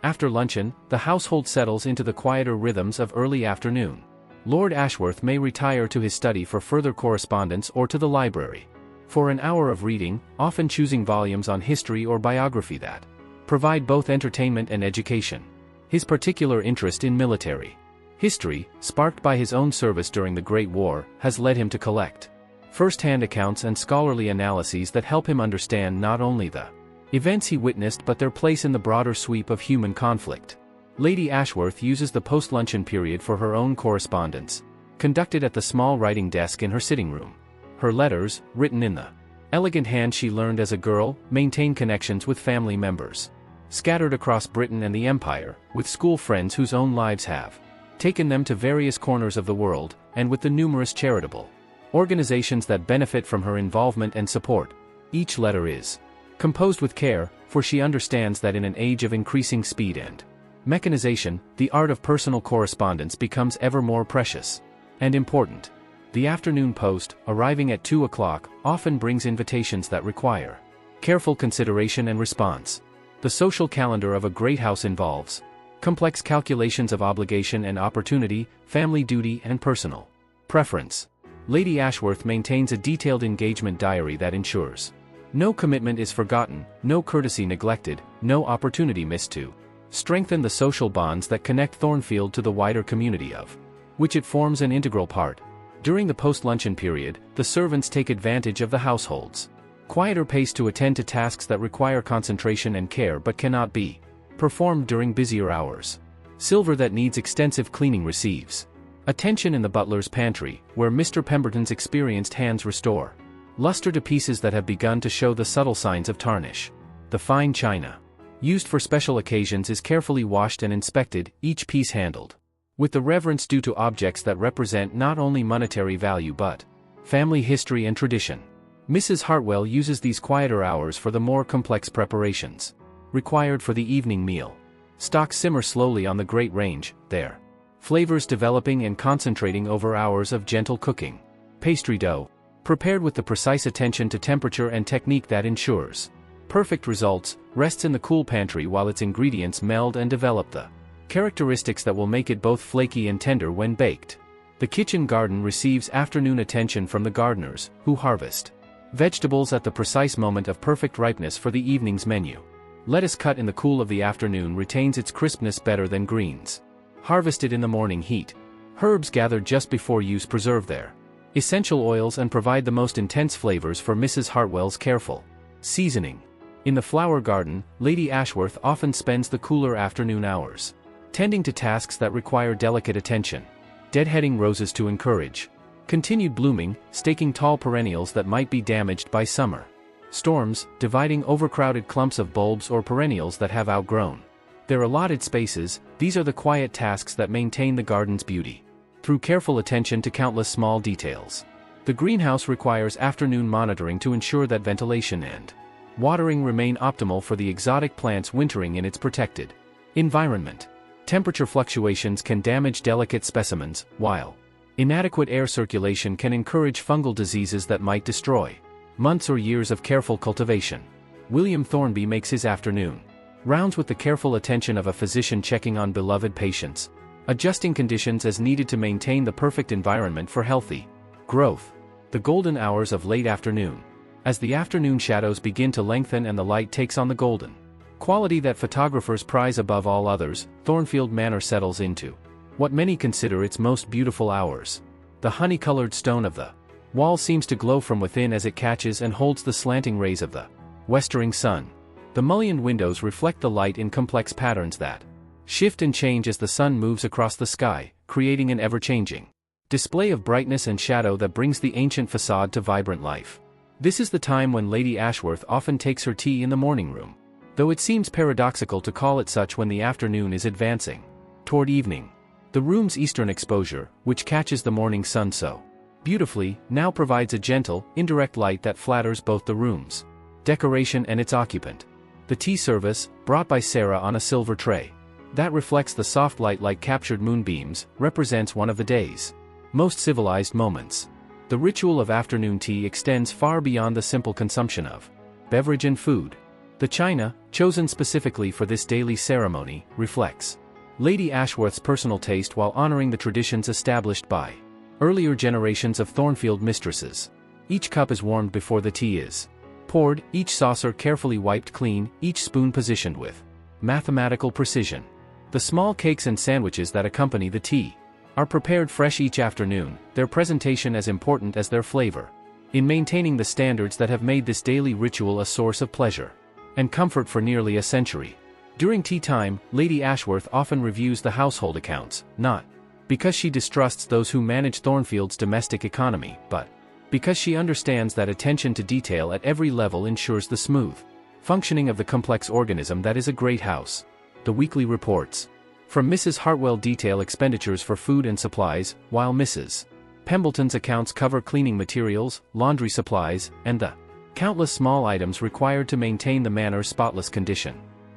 After luncheon, the household settles into the quieter rhythms of early afternoon. Lord Ashworth may retire to his study for further correspondence or to the library for an hour of reading, often choosing volumes on history or biography that provide both entertainment and education. His particular interest in military history, sparked by his own service during the Great War, has led him to collect first-hand accounts and scholarly analyses that help him understand not only the events he witnessed but their place in the broader sweep of human conflict. Lady Ashworth uses the post-luncheon period for her own correspondence, conducted at the small writing desk in her sitting room. Her letters, written in the elegant hand she learned as a girl, maintain connections with family members scattered across Britain and the Empire, with school friends whose own lives have taken them to various corners of the world, and with the numerous charitable organizations that benefit from her involvement and support. Each letter is composed with care, for she understands that in an age of increasing speed and mechanization, the art of personal correspondence becomes ever more precious and important. The afternoon post, arriving at 2 o'clock, often brings invitations that require careful consideration and response. The social calendar of a great house involves complex calculations of obligation and opportunity, family duty and personal preference. Lady Ashworth maintains a detailed engagement diary that ensures no commitment is forgotten, no courtesy neglected, no opportunity missed to strengthen the social bonds that connect Thornfield to the wider community of which it forms an integral part. During the post-luncheon period, the servants take advantage of the household's quieter pace to attend to tasks that require concentration and care but cannot be performed during busier hours. Silver that needs extensive cleaning receives attention in the butler's pantry, where Mr. Pemberton's experienced hands restore luster to pieces that have begun to show the subtle signs of tarnish. The fine china, used for special occasions, is carefully washed and inspected, each piece handled with the reverence due to objects that represent not only monetary value but family history and tradition. Mrs. Hartwell uses these quieter hours for the more complex preparations required for the evening meal. Stocks simmer slowly on the great range, their flavors developing and concentrating over hours of gentle cooking. Pastry dough, prepared with the precise attention to temperature and technique that ensures perfect results, rests in the cool pantry while its ingredients meld and develop the characteristics that will make it both flaky and tender when baked. The kitchen garden receives afternoon attention from the gardeners, who harvest vegetables at the precise moment of perfect ripeness for the evening's menu. Lettuce cut in the cool of the afternoon retains its crispness better than greens harvested in the morning heat. Herbs gathered just before use preserve their essential oils and provide the most intense flavors for Mrs. Hartwell's careful seasoning. In the flower garden, Lady Ashworth often spends the cooler afternoon hours tending to tasks that require delicate attention. Deadheading roses to encourage continued blooming, staking tall perennials that might be damaged by summer storms, dividing overcrowded clumps of bulbs or perennials that have outgrown their allotted spaces. These are the quiet tasks that maintain the garden's beauty through careful attention to countless small details. The greenhouse requires afternoon monitoring to ensure that ventilation and watering remain optimal for the exotic plants wintering in its protected environment. Temperature fluctuations can damage delicate specimens, while inadequate air circulation can encourage fungal diseases that might destroy months or years of careful cultivation. William Thornby makes his afternoon rounds with the careful attention of a physician checking on beloved patients, adjusting conditions as needed to maintain the perfect environment for healthy growth. The golden hours of late afternoon. As the afternoon shadows begin to lengthen and the light takes on the golden quality that photographers prize above all others, Thornfield Manor settles into what many consider its most beautiful hours. The honey-colored stone of the wall seems to glow from within as it catches and holds the slanting rays of the westering sun. The mullioned windows reflect the light in complex patterns that shift and change as the sun moves across the sky, creating an ever-changing display of brightness and shadow that brings the ancient facade to vibrant life. This is the time when Lady Ashworth often takes her tea in the morning room, though it seems paradoxical to call it such when the afternoon is advancing toward evening. The room's eastern exposure, which catches the morning sun so beautifully, now provides a gentle, indirect light that flatters both the room's decoration and its occupant. The tea service, brought by Sarah on a silver tray, that reflects the soft light like captured moonbeams, represents one of the day's most civilized moments. The ritual of afternoon tea extends far beyond the simple consumption of beverage and food. The china, chosen specifically for this daily ceremony, reflects Lady Ashworth's personal taste while honoring the traditions established by earlier generations of Thornfield mistresses. Each cup is warmed before the tea is poured, each saucer carefully wiped clean, each spoon positioned with mathematical precision. The small cakes and sandwiches that accompany the tea are prepared fresh each afternoon, their presentation as important as their flavor, in maintaining the standards that have made this daily ritual a source of pleasure and comfort for nearly a century. During tea time, Lady Ashworth often reviews the household accounts, not because she distrusts those who manage Thornfield's domestic economy, but because she understands that attention to detail at every level ensures the smooth functioning of the complex organism that is a great house. The weekly reports from Mrs. Hartwell detail expenditures for food and supplies, while Mrs. Pembleton's accounts cover cleaning materials, laundry supplies, and the countless small items required to maintain the manor's spotless condition.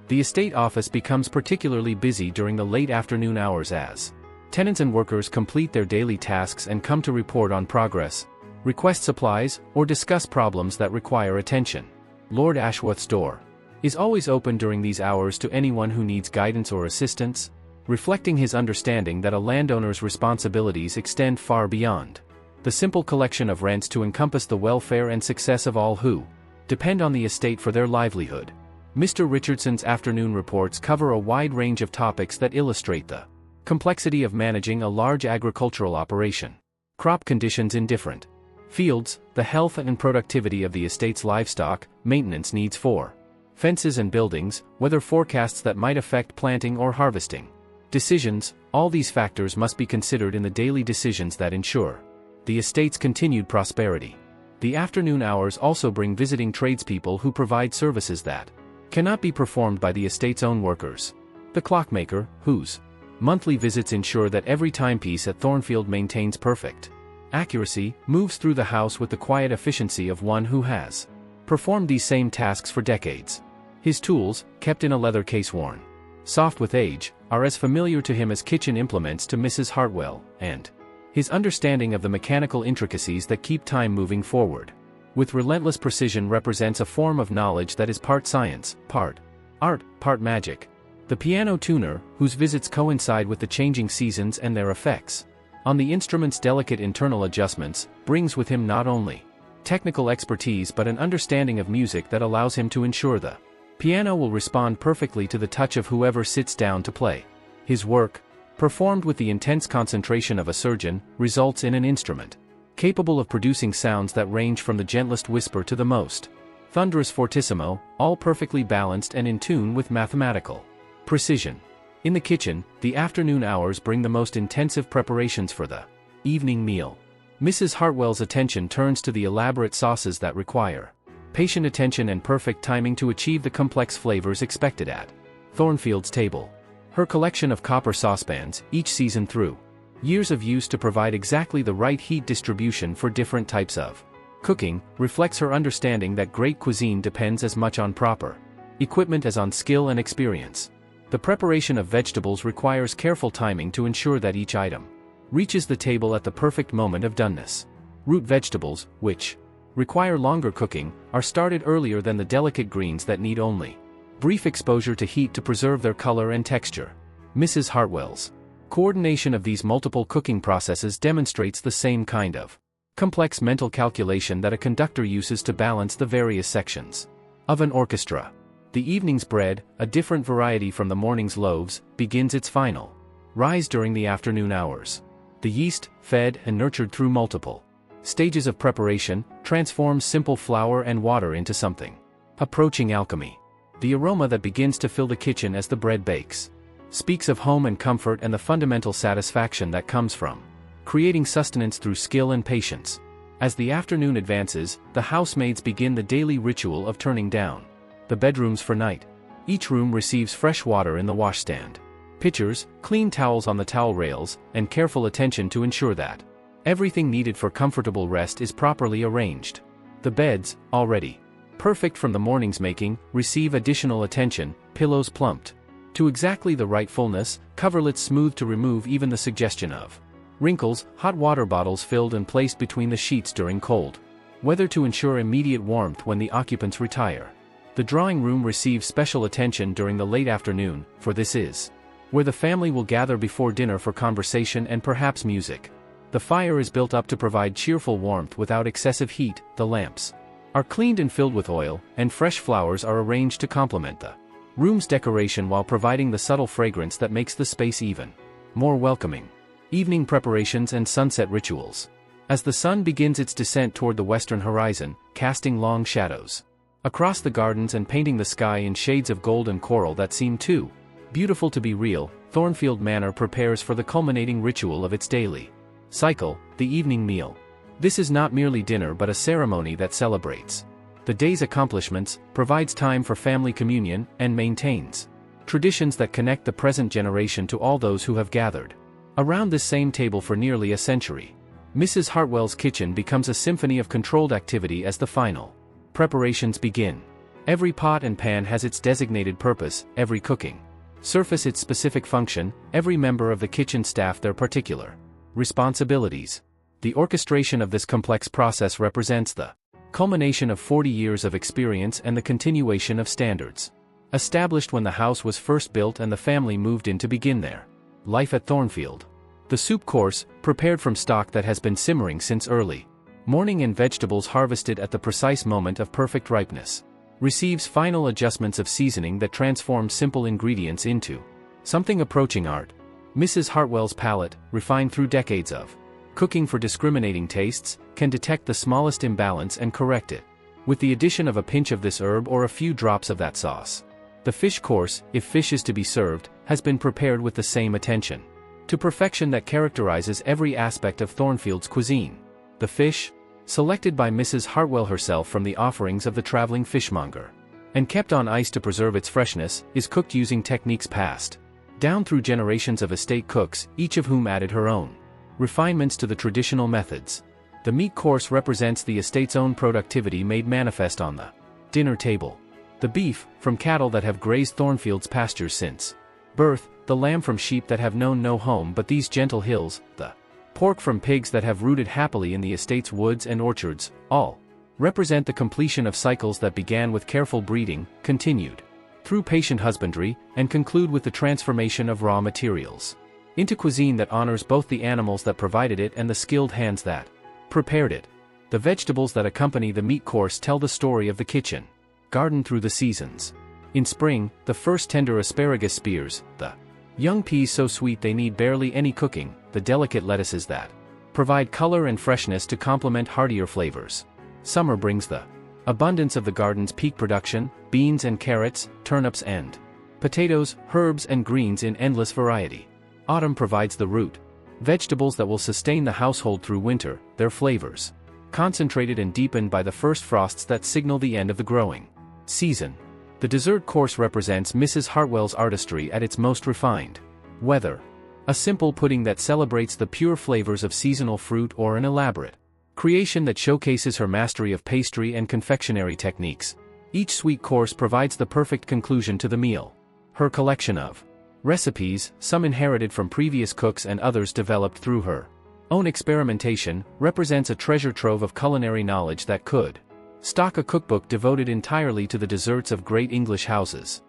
The estate office becomes particularly busy during the late afternoon hours as tenants and workers complete their daily tasks and come to report on progress, request supplies, or discuss problems that require attention. Lord Ashworth's door is always open during these hours to anyone who needs guidance or assistance, reflecting his understanding that a landowner's responsibilities extend far beyond the simple collection of rents to encompass the welfare and success of all who depend on the estate for their livelihood. Mr. Richardson's afternoon reports cover a wide range of topics that illustrate the complexity of managing a large agricultural operation. Crop conditions in different fields, the health and productivity of the estate's livestock, maintenance needs for fences and buildings, weather forecasts that might affect planting or harvesting decisions. All these factors must be considered in the daily decisions that ensure the estate's continued prosperity. The afternoon hours also bring visiting tradespeople who provide services that cannot be performed by the estate's own workers. The clockmaker, whose monthly visits ensure that every timepiece at Thornfield maintains perfect accuracy, moves through the house with the quiet efficiency of one who has performed these same tasks for decades. His tools, kept in a leather case worn soft with age, are as familiar to him as kitchen implements to Mrs. Hartwell, and his understanding of the mechanical intricacies that keep time moving forward with relentless precision represents a form of knowledge that is part science, part art, part magic. The piano tuner, whose visits coincide with the changing seasons and their effects on the instrument's delicate internal adjustments, brings with him not only technical expertise but an understanding of music that allows him to ensure the piano will respond perfectly to the touch of whoever sits down to play. His work, performed with the intense concentration of a surgeon, results in an instrument capable of producing sounds that range from the gentlest whisper to the most thunderous fortissimo, all perfectly balanced and in tune with mathematical precision. In the kitchen, the afternoon hours bring the most intensive preparations for the evening meal. Mrs. Hartwell's attention turns to the elaborate sauces that require patient attention and perfect timing to achieve the complex flavors expected at Thornfield's table. Her collection of copper saucepans, each seasoned through years of use to provide exactly the right heat distribution for different types of cooking, reflects her understanding that great cuisine depends as much on proper equipment as on skill and experience. The preparation of vegetables requires careful timing to ensure that each item reaches the table at the perfect moment of doneness. Root vegetables, which require longer cooking, are started earlier than the delicate greens that need only brief exposure to heat to preserve their color and texture. Mrs. Hartwell's coordination of these multiple cooking processes demonstrates the same kind of complex mental calculation that a conductor uses to balance the various sections of an orchestra. The evening's bread, a different variety from the morning's loaves, begins its final rise during the afternoon hours. The yeast, fed and nurtured through multiple stages of preparation, transforms simple flour and water into something approaching alchemy. The aroma that begins to fill the kitchen as the bread bakes speaks of home and comfort and the fundamental satisfaction that comes from creating sustenance through skill and patience. As the afternoon advances, the housemaids begin the daily ritual of turning down the bedrooms for night. Each room receives fresh water in the washstand, pitchers, clean towels on the towel rails, and careful attention to ensure that everything needed for comfortable rest is properly arranged. The beds, already perfect from the morning's making, receive additional attention, pillows plumped to exactly the right fullness, coverlets smooth to remove even the suggestion of wrinkles, hot water bottles filled and placed between the sheets during cold weather to ensure immediate warmth when the occupants retire. The drawing room receives special attention during the late afternoon, for this is where the family will gather before dinner for conversation and perhaps music. The fire is built up to provide cheerful warmth without excessive heat. The lamps are cleaned and filled with oil, and fresh flowers are arranged to complement the room's decoration while providing the subtle fragrance that makes the space even more welcoming. Evening preparations and sunset rituals. As the sun begins its descent toward the western horizon, casting long shadows across the gardens and painting the sky in shades of gold and coral that seem too beautiful to be real, Thornfield Manor prepares for the culminating ritual of its daily cycle, the evening meal. This is not merely dinner but a ceremony that celebrates the day's accomplishments, provides time for family communion, and maintains traditions that connect the present generation to all those who have gathered around this same table for nearly a century. Mrs. Hartwell's kitchen becomes a symphony of controlled activity as the final preparations begin. Every pot and pan has its designated purpose, every cooking surface its specific function, every member of the kitchen staff their particular responsibilities. The orchestration of this complex process represents the culmination of 40 years of experience and the continuation of standards established when the house was first built and the family moved in to begin their life at Thornfield. The soup course, prepared from stock that has been simmering since early morning and vegetables harvested at the precise moment of perfect ripeness, receives final adjustments of seasoning that transform simple ingredients into something approaching art. Mrs. Hartwell's palate, refined through decades of cooking for discriminating tastes, can detect the smallest imbalance and correct it with the addition of a pinch of this herb or a few drops of that sauce. The fish course, if fish is to be served, has been prepared with the same attention to perfection that characterizes every aspect of Thornfield's cuisine. The fish, selected by Mrs. Hartwell herself from the offerings of the traveling fishmonger, and kept on ice to preserve its freshness, is cooked using techniques passed down through generations of estate cooks, each of whom added her own refinements to the traditional methods. The meat course represents the estate's own productivity made manifest on the dinner table. The beef, from cattle that have grazed Thornfield's pastures since birth, the lamb from sheep that have known no home but these gentle hills, the pork from pigs that have rooted happily in the estate's woods and orchards, all represent the completion of cycles that began with careful breeding, continued through patient husbandry, and conclude with the transformation of raw materials into cuisine that honors both the animals that provided it and the skilled hands that prepared it. The vegetables that accompany the meat course tell the story of the kitchen garden through the seasons. In spring, the first tender asparagus spears, the young peas so sweet they need barely any cooking, the delicate lettuces that provide color and freshness to complement heartier flavors. Summer brings the abundance of the garden's peak production, beans and carrots, turnips and potatoes, herbs and greens in endless variety. Autumn provides the root vegetables that will sustain the household through winter, their flavors concentrated and deepened by the first frosts that signal the end of the growing season. The dessert course represents Mrs. Hartwell's artistry at its most refined. Whether a simple pudding that celebrates the pure flavors of seasonal fruit or an elaborate creation that showcases her mastery of pastry and confectionery techniques, each sweet course provides the perfect conclusion to the meal. Her collection of recipes, some inherited from previous cooks and others developed through her own experimentation, represents a treasure trove of culinary knowledge that could stock a cookbook devoted entirely to the desserts of great English houses.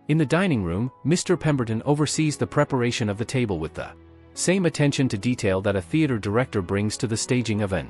In the dining room, Mr. Pemberton oversees the preparation of the table with the same attention to detail that a theater director brings to the staging of an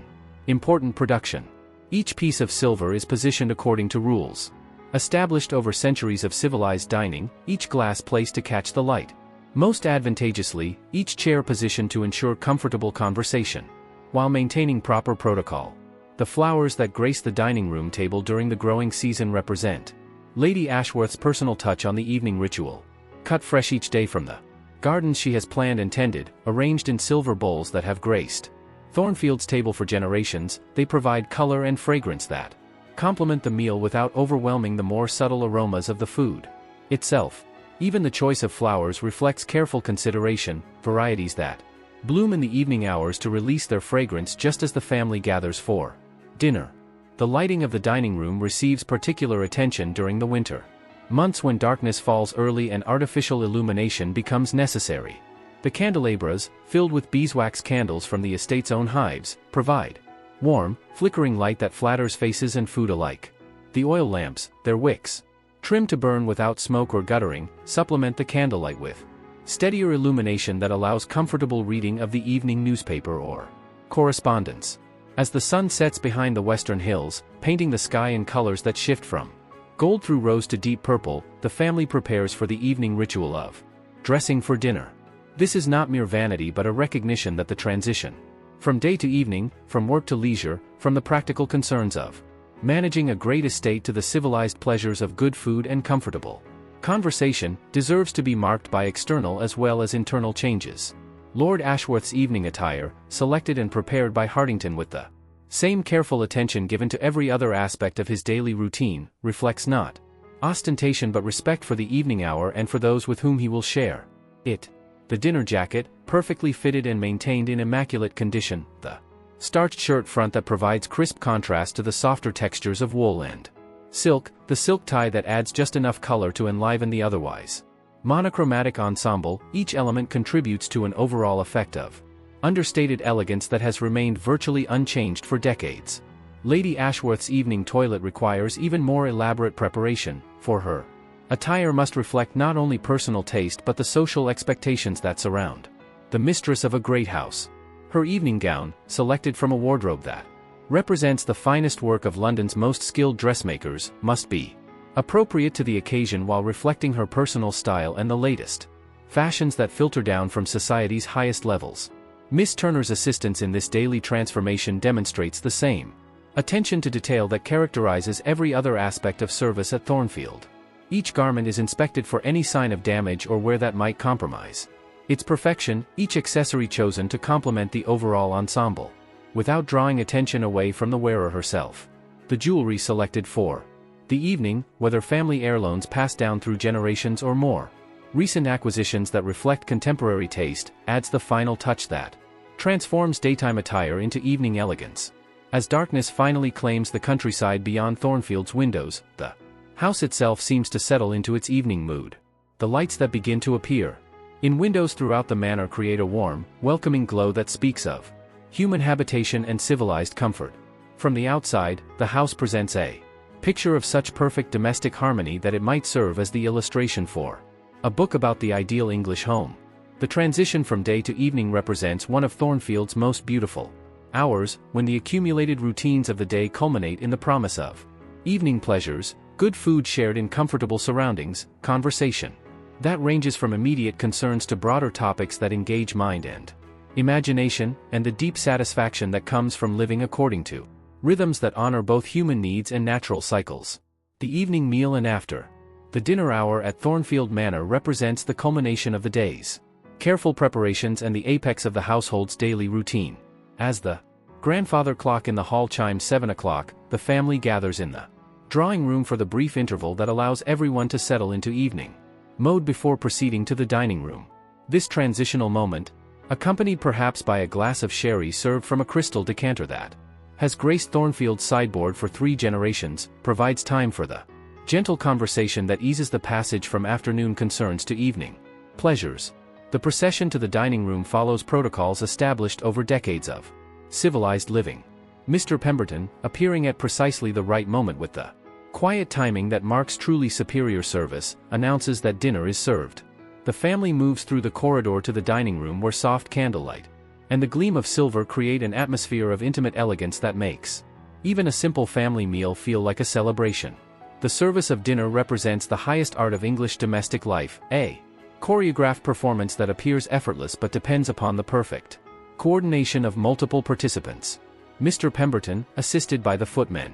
Important production. Each piece of silver is positioned according to rules established over centuries of civilized dining, each glass placed to catch the light. Most advantageously, each chair positioned to ensure comfortable conversation, while maintaining proper protocol. The flowers that grace the dining room table during the growing season represent Lady Ashworth's personal touch on the evening ritual. Cut fresh each day from the gardens she has planned and tended, arranged in silver bowls that have graced Thornfield's table for generations, they provide color and fragrance that complement the meal without overwhelming the more subtle aromas of the food itself. Even the choice of flowers reflects careful consideration, varieties that bloom in the evening hours to release their fragrance just as the family gathers for dinner. The lighting of the dining room receives particular attention during the winter months when darkness falls early and artificial illumination becomes necessary. The candelabras, filled with beeswax candles from the estate's own hives, provide warm, flickering light that flatters faces and food alike. The oil lamps, their wicks, trimmed to burn without smoke or guttering, supplement the candlelight with steadier illumination that allows comfortable reading of the evening newspaper or correspondence. As the sun sets behind the western hills, painting the sky in colors that shift from gold through rose to deep purple, the family prepares for the evening ritual of dressing for dinner. This is not mere vanity but a recognition that the transition from day to evening, from work to leisure, from the practical concerns of managing a great estate to the civilized pleasures of good food and comfortable conversation, deserves to be marked by external as well as internal changes. Lord Ashworth's evening attire, selected and prepared by Hartington with the same careful attention given to every other aspect of his daily routine, reflects not ostentation but respect for the evening hour and for those with whom he will share it. The dinner jacket, perfectly fitted and maintained in immaculate condition, the starched shirt front that provides crisp contrast to the softer textures of wool and silk, the silk tie that adds just enough color to enliven the otherwise monochromatic ensemble. Each element contributes to an overall effect of understated elegance that has remained virtually unchanged for decades. Lady Ashworth's evening toilet requires even more elaborate preparation, for her attire must reflect not only personal taste but the social expectations that surround the mistress of a great house. Her evening gown, selected from a wardrobe that represents the finest work of London's most skilled dressmakers, must be appropriate to the occasion while reflecting her personal style and the latest fashions that filter down from society's highest levels. Miss Turner's assistance in this daily transformation demonstrates the same attention to detail that characterizes every other aspect of service at Thornfield. Each garment is inspected for any sign of damage or where that might compromise its perfection, each accessory chosen to complement the overall ensemble, without drawing attention away from the wearer herself. The jewelry selected for the evening, whether family heirlooms passed down through generations or more recent acquisitions that reflect contemporary taste, adds the final touch that transforms daytime attire into evening elegance. As darkness finally claims the countryside beyond Thornfield's windows, the house itself seems to settle into its evening mood. The lights that begin to appear in windows throughout the manor create a warm, welcoming glow that speaks of human habitation and civilized comfort. From the outside, the house presents a picture of such perfect domestic harmony that it might serve as the illustration for a book about the ideal English home. The transition from day to evening represents one of Thornfield's most beautiful hours, when the accumulated routines of the day culminate in the promise of evening pleasures, good food shared in comfortable surroundings, conversation that ranges from immediate concerns to broader topics that engage mind and imagination, and the deep satisfaction that comes from living according to rhythms that honor both human needs and natural cycles. The evening meal and after. The dinner hour at Thornfield Manor represents the culmination of the day's careful preparations and the apex of the household's daily routine. As the grandfather clock in the hall chimes 7 o'clock, the family gathers in the drawing room for the brief interval that allows everyone to settle into evening mode before proceeding to the dining room. This transitional moment, accompanied perhaps by a glass of sherry served from a crystal decanter that has graced Thornfield's sideboard for 3 generations, provides time for the gentle conversation that eases the passage from afternoon concerns to evening pleasures. The procession to the dining room follows protocols established over decades of civilized living. Mr. Pemberton, appearing at precisely the right moment with the quiet timing that marks truly superior service, announces that dinner is served. The family moves through the corridor to the dining room where soft candlelight and the gleam of silver create an atmosphere of intimate elegance that makes even a simple family meal feel like a celebration. The service of dinner represents the highest art of English domestic life, a choreographed performance that appears effortless but depends upon the perfect coordination of multiple participants. Mr. Pemberton, assisted by the footmen,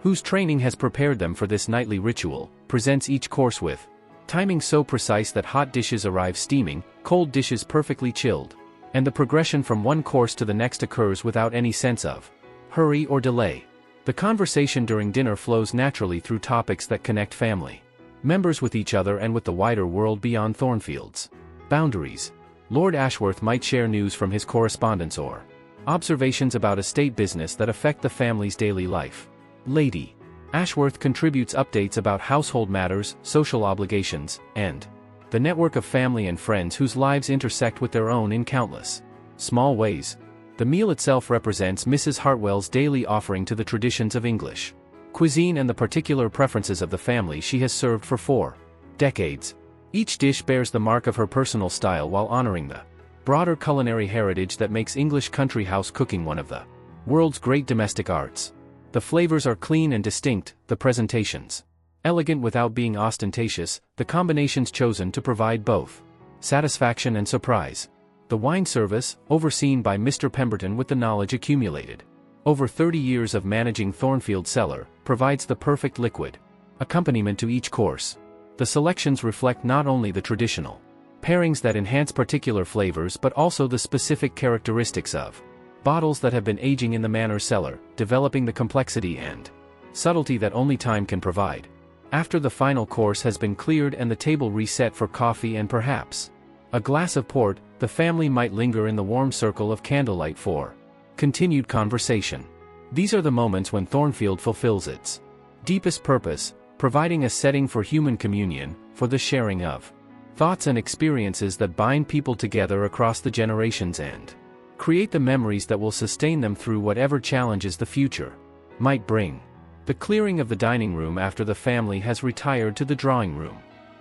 whose training has prepared them for this nightly ritual, presents each course with timing so precise that hot dishes arrive steaming, cold dishes perfectly chilled, and the progression from one course to the next occurs without any sense of hurry or delay. The conversation during dinner flows naturally through topics that connect family members with each other and with the wider world beyond Thornfield's boundaries. Lord Ashworth might share news from his correspondence or observations about estate business that affect the family's daily life. Lady Ashworth contributes updates about household matters, social obligations, and the network of family and friends whose lives intersect with their own in countless small ways. The meal itself represents Mrs. Hartwell's daily offering to the traditions of English cuisine and the particular preferences of the family she has served for 4 decades. Each dish bears the mark of her personal style while honoring the broader culinary heritage that makes English country house cooking one of the world's great domestic arts. The flavors are clean and distinct, the presentations elegant without being ostentatious, the combinations chosen to provide both satisfaction and surprise. The wine service, overseen by Mr. Pemberton with the knowledge accumulated over 30 years of managing Thornfield cellar, provides the perfect liquid accompaniment to each course. The selections reflect not only the traditional pairings that enhance particular flavors but also the specific characteristics of bottles that have been aging in the Manor cellar, developing the complexity and subtlety that only time can provide. After the final course has been cleared and the table reset for coffee and perhaps a glass of port, the family might linger in the warm circle of candlelight for continued conversation. These are the moments when Thornfield fulfills its deepest purpose, providing a setting for human communion, for the sharing of thoughts and experiences that bind people together across the generations and create the memories that will sustain them through whatever challenges the future might bring. The clearing of the dining room after the family has retired to the drawing room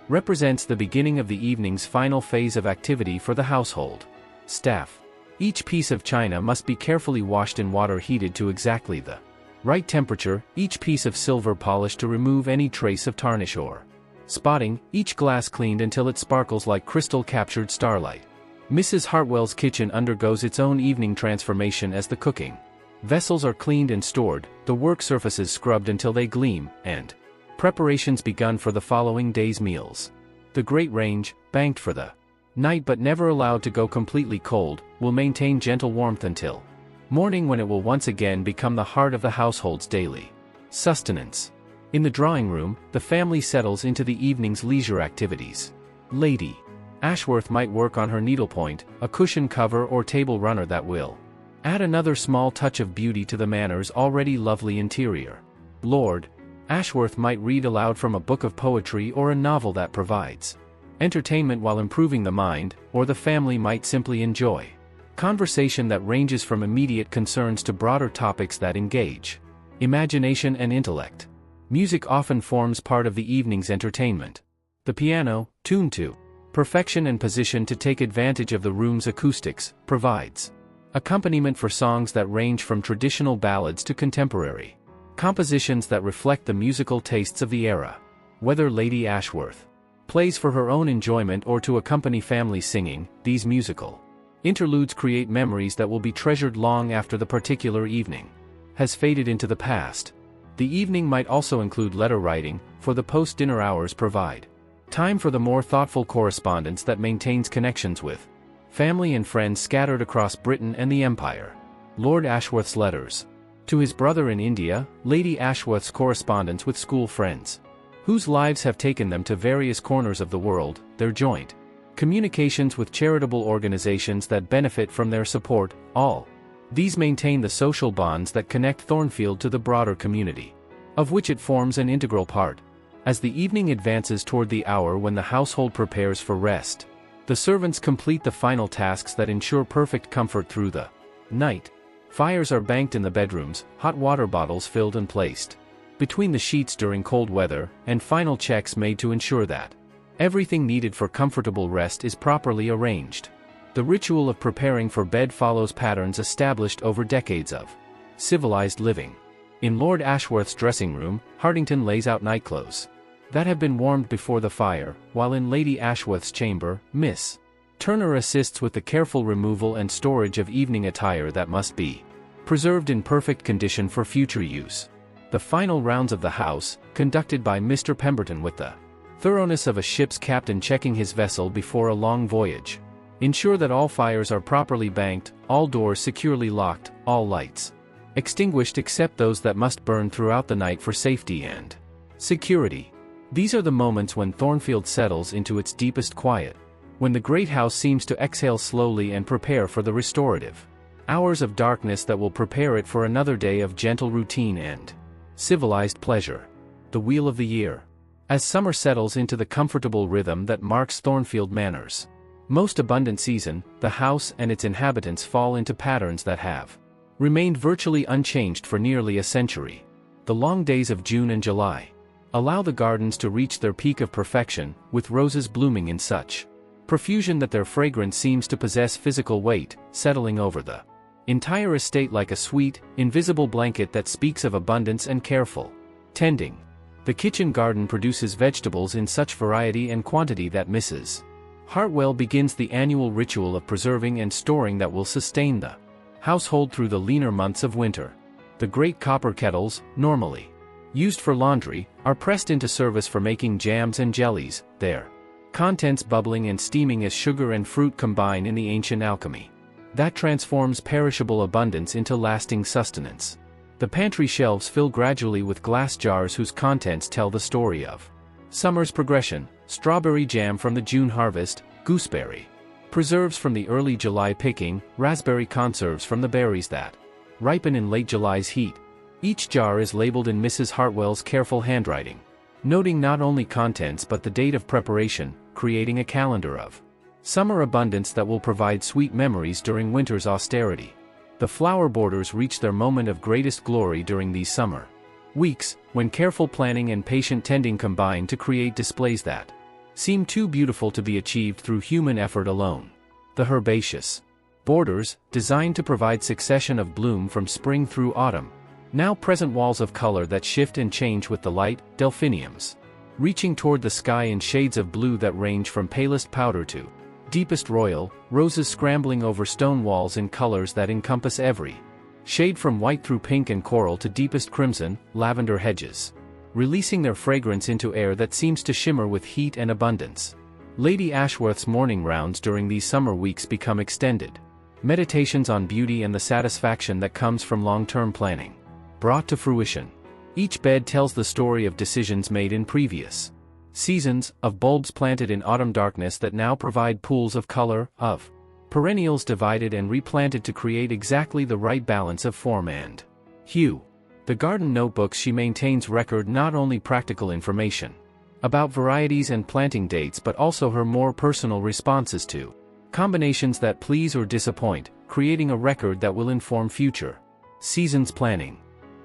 represents the beginning of the evening's final phase of activity for the household staff. Each piece of china must be carefully washed in water heated to exactly the right temperature, each piece of silver polished to remove any trace of tarnish or spotting, each glass cleaned until it sparkles like crystal-captured starlight. Mrs. Hartwell's kitchen undergoes its own evening transformation as the cooking vessels are cleaned and stored, the work surfaces scrubbed until they gleam, and preparations begun for the following day's meals. The great range, banked for the night but never allowed to go completely cold, will maintain gentle warmth until morning, when it will once again become the heart of the household's daily sustenance. In the drawing room, the family settles into the evening's leisure activities. Lady Ashworth might work on her needlepoint, a cushion cover or table runner that will add another small touch of beauty to the Manor's already lovely interior. Lord Ashworth might read aloud from a book of poetry or a novel that provides entertainment while improving the mind, or the family might simply enjoy conversation that ranges from immediate concerns to broader topics that engage imagination and intellect. Music often forms part of the evening's entertainment. The piano, tuned to perfection and positioned to take advantage of the room's acoustics, provides accompaniment for songs that range from traditional ballads to contemporary compositions that reflect the musical tastes of the era. Whether Lady Ashworth plays for her own enjoyment or to accompany family singing, these musical interludes create memories that will be treasured long after the particular evening has faded into the past. The evening might also include letter writing, for the post-dinner hours provide time for the more thoughtful correspondence that maintains connections with family and friends scattered across Britain and the Empire. Lord Ashworth's letters to his brother in India, Lady Ashworth's correspondence with school friends whose lives have taken them to various corners of the world, their joint communications with charitable organizations that benefit from their support, all these maintain the social bonds that connect Thornfield to the broader community, of which it forms an integral part. As the evening advances toward the hour when the household prepares for rest, the servants complete the final tasks that ensure perfect comfort through the night. Fires are banked in the bedrooms, hot water bottles filled and placed between the sheets during cold weather, and final checks made to ensure that everything needed for comfortable rest is properly arranged. The ritual of preparing for bed follows patterns established over decades of civilized living. In Lord Ashworth's dressing room, Hartington lays out nightclothes that have been warmed before the fire, while in Lady Ashworth's chamber, Miss Turner assists with the careful removal and storage of evening attire that must be preserved in perfect condition for future use. The final rounds of the house, conducted by Mr. Pemberton with the thoroughness of a ship's captain checking his vessel before a long voyage, ensure that all fires are properly banked, all doors securely locked, all lights extinguished except those that must burn throughout the night for safety and security. These are the moments when Thornfield settles into its deepest quiet, when the great house seems to exhale slowly and prepare for the restorative hours of darkness that will prepare it for another day of gentle routine and civilized pleasure. The wheel of the year. As summer settles into the comfortable rhythm that marks Thornfield Manor's most abundant season, the house and its inhabitants fall into patterns that have remained virtually unchanged for nearly a century. The long days of June and July allow the gardens to reach their peak of perfection, with roses blooming in such profusion that their fragrance seems to possess physical weight, settling over the entire estate like a sweet, invisible blanket that speaks of abundance and careful tending. The kitchen garden produces vegetables in such variety and quantity that Mrs. Hartwell begins the annual ritual of preserving and storing that will sustain the household through the leaner months of winter. The great copper kettles, normally used for laundry, are pressed into service for making jams and jellies, their contents bubbling and steaming as sugar and fruit combine in the ancient alchemy that transforms perishable abundance into lasting sustenance. The pantry shelves fill gradually with glass jars whose contents tell the story of summer's progression: strawberry jam from the June harvest, gooseberry preserves from the early July picking, raspberry conserves from the berries that ripen in late July's heat. Each jar is labeled in Mrs. Hartwell's careful handwriting, noting not only contents but the date of preparation, creating a calendar of summer abundance that will provide sweet memories during winter's austerity. The flower borders reach their moment of greatest glory during these summer weeks, when careful planning and patient tending combine to create displays that seem too beautiful to be achieved through human effort alone. The herbaceous borders, designed to provide succession of bloom from spring through autumn, now present walls of color that shift and change with the light, delphiniums reaching toward the sky in shades of blue that range from palest powder to deepest royal, roses scrambling over stone walls in colors that encompass every shade from white through pink and coral to deepest crimson, lavender hedges releasing their fragrance into air that seems to shimmer with heat and abundance. Lady Ashworth's morning rounds during these summer weeks become extended meditations on beauty and the satisfaction that comes from long-term planning brought to fruition. Each bed tells the story of decisions made in previous seasons, of bulbs planted in autumn darkness that now provide pools of color, of perennials divided and replanted to create exactly the right balance of form and hue. The garden notebooks she maintains record not only practical information about varieties and planting dates but also her more personal responses to combinations that please or disappoint, creating a record that will inform future seasons planning.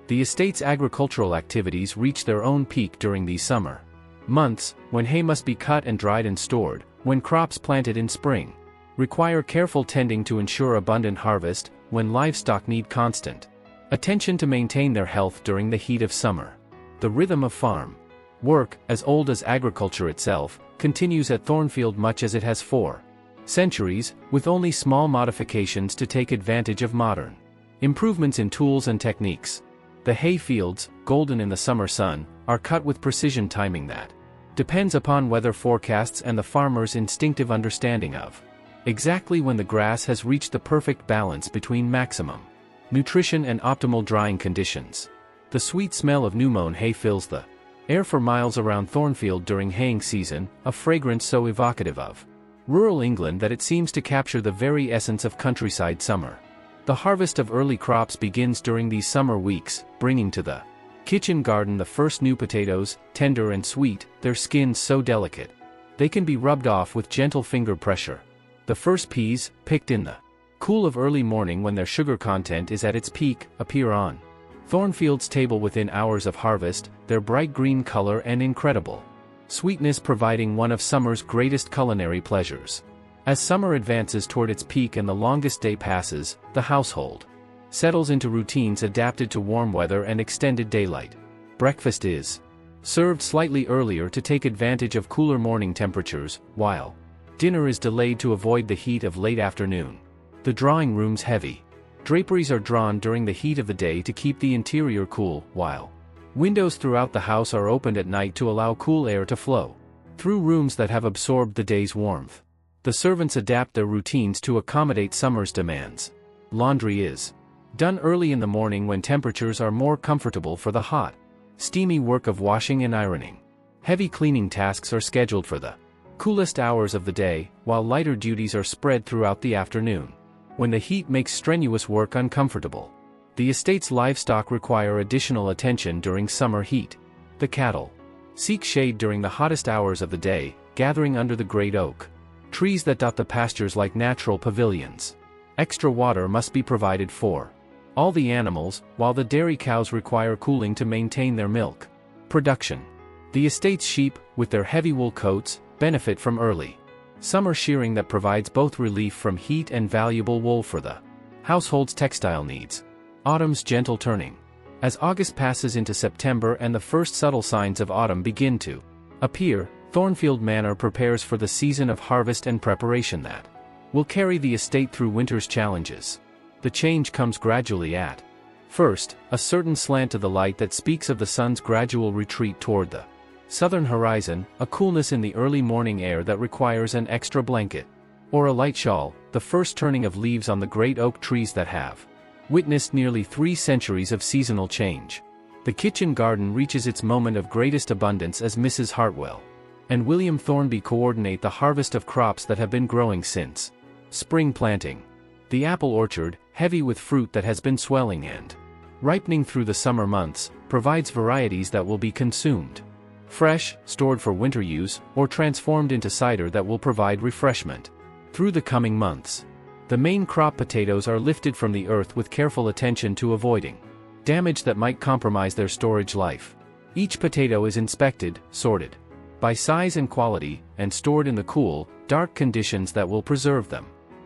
The estate's agricultural activities reach their own peak during these summer months, when hay must be cut and dried and stored, when crops planted in spring require careful tending to ensure abundant harvest, when livestock need constant attention to maintain their health during the heat of summer. The rhythm of farm work, as old as agriculture itself, continues at Thornfield much as it has for centuries, with only small modifications to take advantage of modern improvements in tools and techniques. The hay fields, golden in the summer sun, are cut with precision timing that depends upon weather forecasts and the farmer's instinctive understanding of exactly when the grass has reached the perfect balance between maximum nutrition and optimal drying conditions. The sweet smell of new-mown hay fills the air for miles around Thornfield during haying season, a fragrance so evocative of rural England that it seems to capture the very essence of countryside summer. The harvest of early crops begins during these summer weeks, bringing to the kitchen garden the first new potatoes, tender and sweet, their skins so delicate they can be rubbed off with gentle finger pressure. The first peas, picked in the cool of early morning when their sugar content is at its peak, appear on Thornfield's table within hours of harvest, their bright green color and incredible sweetness providing one of summer's greatest culinary pleasures. As summer advances toward its peak and the longest day passes, the household settles into routines adapted to warm weather and extended daylight. Breakfast is served slightly earlier to take advantage of cooler morning temperatures, while dinner is delayed to avoid the heat of late afternoon. The drawing room's heavy draperies are drawn during the heat of the day to keep the interior cool, while windows throughout the house are opened at night to allow cool air to flow through rooms that have absorbed the day's warmth. The servants adapt their routines to accommodate summer's demands. Laundry is done early in the morning when temperatures are more comfortable for the hot, steamy work of washing and ironing. Heavy cleaning tasks are scheduled for the coolest hours of the day, while lighter duties are spread throughout the afternoon, when the heat makes strenuous work uncomfortable. The estate's livestock require additional attention during summer heat. The cattle seek shade during the hottest hours of the day, gathering under the great oak trees that dot the pastures like natural pavilions. Extra water must be provided for all the animals, while the dairy cows require cooling to maintain their milk production. The estate's sheep, with their heavy wool coats, benefit from early summer shearing that provides both relief from heat and valuable wool for the household's textile needs. Autumn's gentle turning. As August passes into September and the first subtle signs of autumn begin to appear, Thornfield Manor prepares for the season of harvest and preparation that will carry the estate through winter's challenges. The change comes gradually at first, a certain slant to the light that speaks of the sun's gradual retreat toward the southern horizon, a coolness in the early morning air that requires an extra blanket or a light shawl, the first turning of leaves on the great oak trees that have witnessed nearly 3 centuries of seasonal change. The kitchen garden reaches its moment of greatest abundance as Mrs. Hartwell and William Thornby coordinate the harvest of crops that have been growing since spring planting. The apple orchard, heavy with fruit that has been swelling and ripening through the summer months, provides varieties that will be consumed fresh, stored for winter use, or transformed into cider that will provide refreshment through the coming months. The main crop potatoes are lifted from the earth with careful attention to avoiding damage that might compromise their storage life. Each potato is inspected, sorted by size and quality, and stored in the cool, dark conditions that will preserve them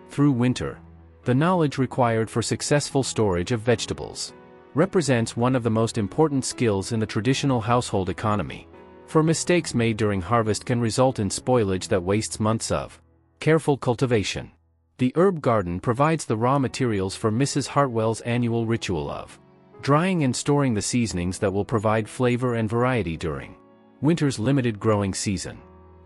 through winter. The knowledge required for successful storage of vegetables represents one of the most important skills in the traditional household economy. For mistakes made during harvest can result in spoilage that wastes months of careful cultivation. The herb garden provides the raw materials for Mrs. Hartwell's annual ritual of drying and storing the seasonings that will provide flavor and variety during winter's limited growing season.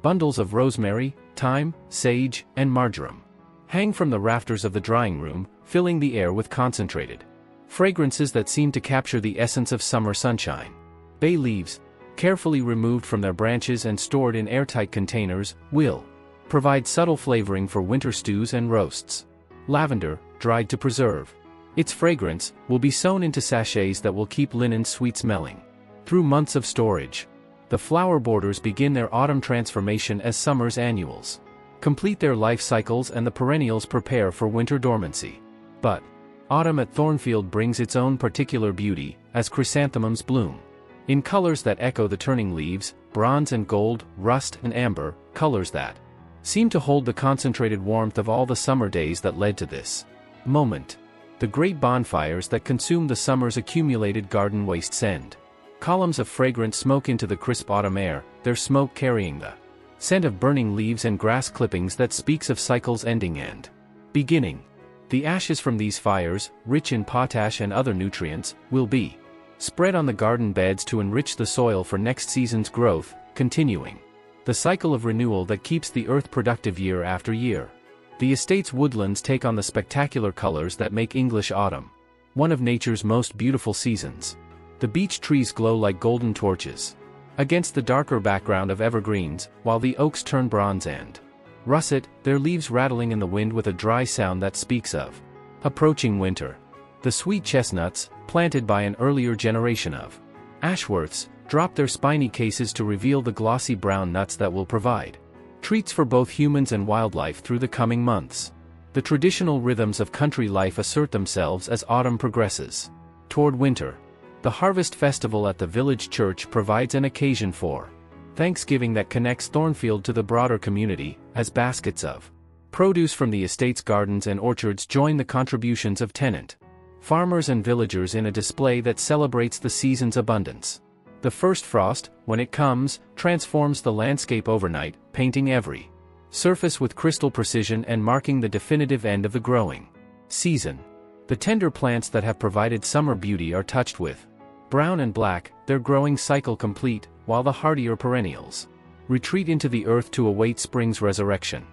Bundles of rosemary, thyme, sage, and marjoram hang from the rafters of the drying room, filling the air with concentrated fragrances that seem to capture the essence of summer sunshine. Bay leaves, carefully removed from their branches and stored in airtight containers, will provide subtle flavoring for winter stews and roasts. Lavender, dried to preserve its fragrance, will be sewn into sachets that will keep linen sweet-smelling through months of storage. The flower borders begin their autumn transformation as summer's annuals complete their life cycles and the perennials prepare for winter dormancy. But autumn at Thornfield brings its own particular beauty, as chrysanthemums bloom in colors that echo the turning leaves, bronze and gold, rust and amber, colors that seem to hold the concentrated warmth of all the summer days that led to this moment. The great bonfires that consume the summer's accumulated garden waste send columns of fragrant smoke into the crisp autumn air, their smoke carrying the scent of burning leaves and grass clippings that speaks of cycles ending and beginning. The ashes from these fires, rich in potash and other nutrients, will be spread on the garden beds to enrich the soil for next season's growth, continuing the cycle of renewal that keeps the earth productive year after year. The estate's woodlands take on the spectacular colors that make English autumn one of nature's most beautiful seasons. The beech trees glow like golden torches against the darker background of evergreens, while the oaks turn bronze and russet, their leaves rattling in the wind with a dry sound that speaks of approaching winter. The sweet chestnuts, planted by an earlier generation of Ashworths, drop their spiny cases to reveal the glossy brown nuts that will provide treats for both humans and wildlife through the coming months. The traditional rhythms of country life assert themselves as autumn progresses toward winter. The harvest festival at the village church provides an occasion for Thanksgiving that connects Thornfield to the broader community, as baskets of Produce from the estate's gardens and orchards join the contributions of tenant farmers and villagers in a display that celebrates the season's abundance. The first frost, when it comes, transforms the landscape overnight, painting every surface with crystal precision and marking the definitive end of the growing season. The tender plants that have provided summer beauty are touched with brown and black, their growing cycle complete, while the hardier perennials retreat into the earth to await spring's resurrection.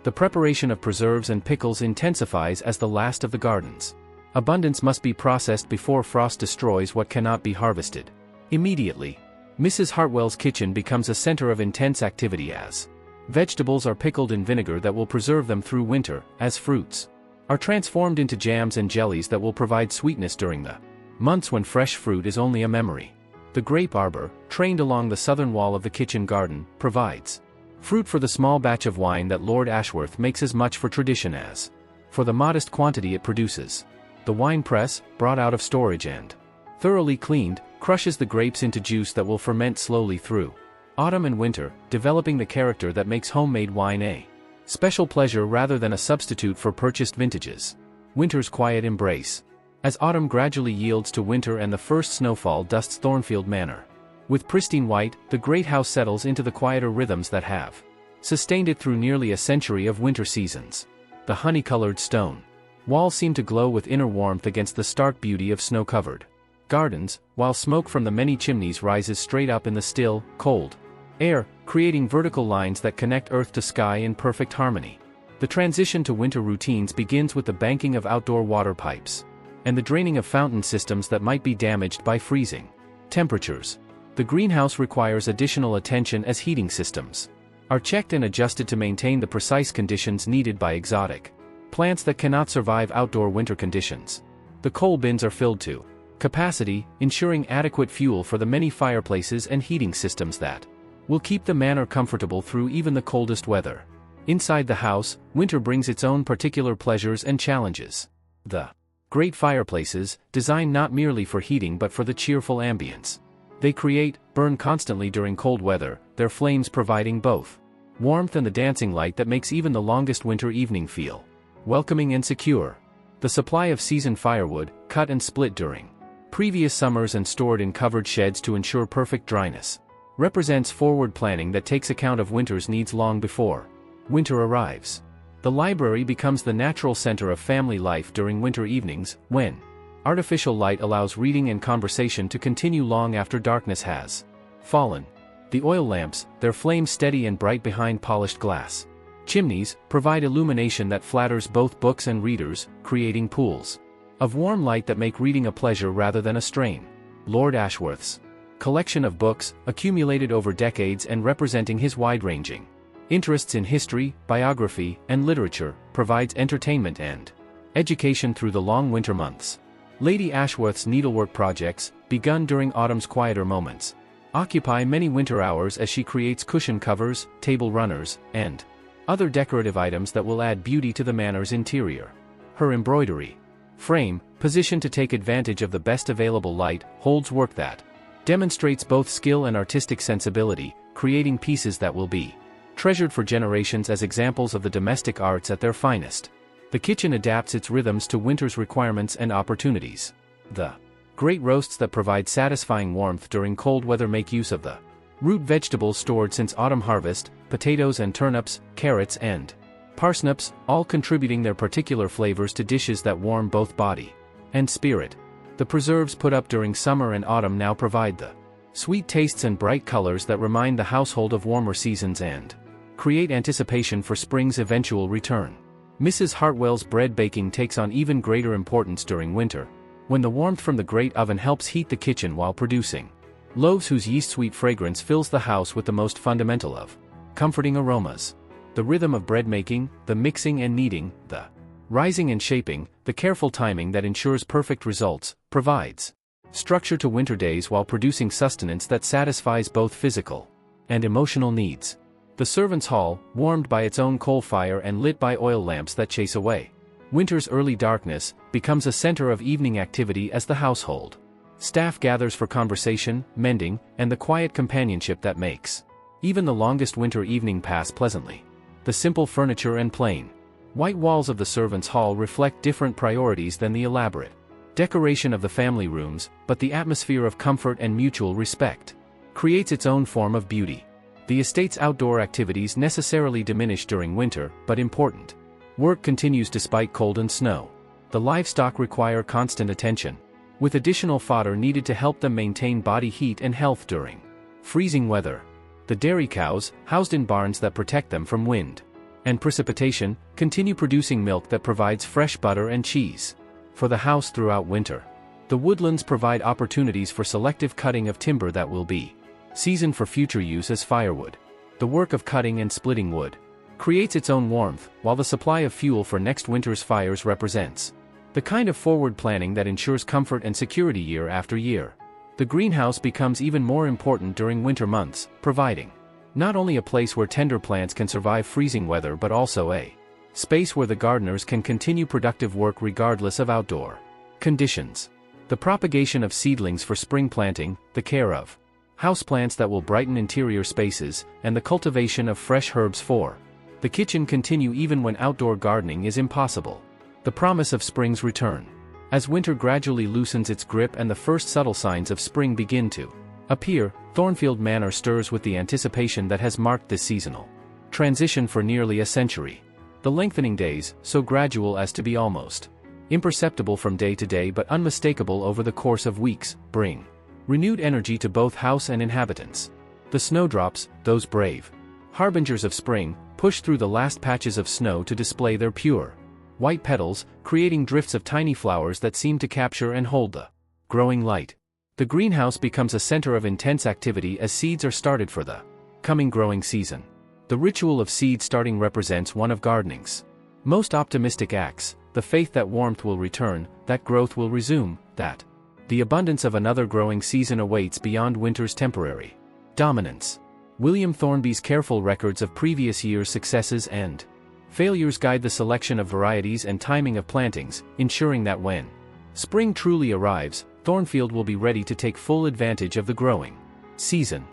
The preparation of preserves and pickles intensifies as the last of the gardens. Abundance must be processed before frost destroys what cannot be harvested immediately. Mrs. Hartwell's kitchen becomes a center of intense activity as vegetables are pickled in vinegar that will preserve them through winter, as fruits are transformed into jams and jellies that will provide sweetness during the months when fresh fruit is only a memory. The grape arbor, trained along the southern wall of the kitchen garden, provides fruit for the small batch of wine that Lord Ashworth makes as much for tradition as for the modest quantity it produces. The wine press, brought out of storage and thoroughly cleaned, crushes the grapes into juice that will ferment slowly through autumn and winter, developing the character that makes homemade wine a special pleasure rather than a substitute for purchased vintages. Winter's quiet embrace. As autumn gradually yields to winter and the first snowfall dusts Thornfield Manor with pristine white, the great house settles into the quieter rhythms that have sustained it through nearly a century of winter seasons. The honey-colored stone walls seem to glow with inner warmth against the stark beauty of snow-covered gardens, while smoke from the many chimneys rises straight up in the still, cold air, creating vertical lines that connect earth to sky in perfect harmony. The transition to winter routines begins with the banking of outdoor water pipes and the draining of fountain systems that might be damaged by freezing temperatures. The greenhouse requires additional attention as heating systems are checked and adjusted to maintain the precise conditions needed by exotic plants that cannot survive outdoor winter conditions. The coal bins are filled to capacity, ensuring adequate fuel for the many fireplaces and heating systems that will keep the manor comfortable through even the coldest weather. Inside the house, winter brings its own particular pleasures and challenges. The great fireplaces, designed not merely for heating but for the cheerful ambience they create, burn constantly during cold weather, their flames providing both warmth and the dancing light that makes even the longest winter evening feel welcoming and secure. The supply of seasoned firewood, cut and split during previous summers and stored in covered sheds to ensure perfect dryness, represents forward planning that takes account of winter's needs long before winter arrives. The library becomes the natural center of family life during winter evenings, when artificial light allows reading and conversation to continue long after darkness has fallen. The oil lamps, their flame steady and bright behind polished glass chimneys, provide illumination that flatters both books and readers, creating pools of warm light that make reading a pleasure rather than a strain. Lord Ashworth's collection of books, accumulated over decades and representing his wide-ranging interests in history, biography, and literature, provides entertainment and education through the long winter months. Lady Ashworth's needlework projects, begun during autumn's quieter moments, occupy many winter hours as she creates cushion covers, table runners, and other decorative items that will add beauty to the manor's interior. Her embroidery frame, positioned to take advantage of the best available light, holds work that demonstrates both skill and artistic sensibility, creating pieces that will be treasured for generations as examples of the domestic arts at their finest. The kitchen adapts its rhythms to winter's requirements and opportunities. The great roasts that provide satisfying warmth during cold weather make use of the root vegetables stored since autumn harvest, potatoes and turnips, carrots and parsnips, all contributing their particular flavors to dishes that warm both body and spirit. The preserves put up during summer and autumn now provide the sweet tastes and bright colors that remind the household of warmer seasons and create anticipation for spring's eventual return. Mrs. Hartwell's bread baking takes on even greater importance during winter, when the warmth from the great oven helps heat the kitchen while producing loaves whose yeast-sweet fragrance fills the house with the most fundamental of comforting aromas. The rhythm of bread making, the mixing and kneading, the rising and shaping, the careful timing that ensures perfect results, provides structure to winter days while producing sustenance that satisfies both physical and emotional needs. The servants' hall, warmed by its own coal fire and lit by oil lamps that chase away winter's early darkness, becomes a center of evening activity as the household staff gathers for conversation, mending, and the quiet companionship that makes even the longest winter evening pass pleasantly. The simple furniture and plain White walls of the servants' hall reflect different priorities than the elaborate decoration of the family rooms, but the atmosphere of comfort and mutual respect creates its own form of beauty. The estate's outdoor activities necessarily diminish during winter, but important work continues despite cold and snow. The livestock require constant attention, with additional fodder needed to help them maintain body heat and health during freezing weather. The dairy cows, housed in barns that protect them from wind and precipitation, continue producing milk that provides fresh butter and cheese for the house throughout winter. The woodlands provide opportunities for selective cutting of timber that will be seasoned for future use as firewood. The work of cutting and splitting wood creates its own warmth, while the supply of fuel for next winter's fires represents the kind of forward planning that ensures comfort and security year after year. The greenhouse becomes even more important during winter months, providing not only a place where tender plants can survive freezing weather but also a space where the gardeners can continue productive work regardless of outdoor conditions. The propagation of seedlings for spring planting, the care of houseplants that will brighten interior spaces, and the cultivation of fresh herbs for the kitchen continue even when outdoor gardening is impossible. The promise of spring's return. As winter gradually loosens its grip and the first subtle signs of spring begin to appear, Thornfield Manor stirs with the anticipation that has marked this seasonal transition for nearly a century. The lengthening days, so gradual as to be almost imperceptible from day to day but unmistakable over the course of weeks, bring renewed energy to both house and inhabitants. The snowdrops, those brave harbingers of spring, push through the last patches of snow to display their pure white petals, creating drifts of tiny flowers that seem to capture and hold the growing light. The greenhouse becomes a center of intense activity as seeds are started for the coming growing season. The ritual of seed starting represents one of gardening's most optimistic acts, the faith that warmth will return, that growth will resume, that the abundance of another growing season awaits beyond winter's temporary dominance. William Thornby's careful records of previous years' successes and failures guide the selection of varieties and timing of plantings, ensuring that when spring truly arrives, Thornfield will be ready to take full advantage of the growing season.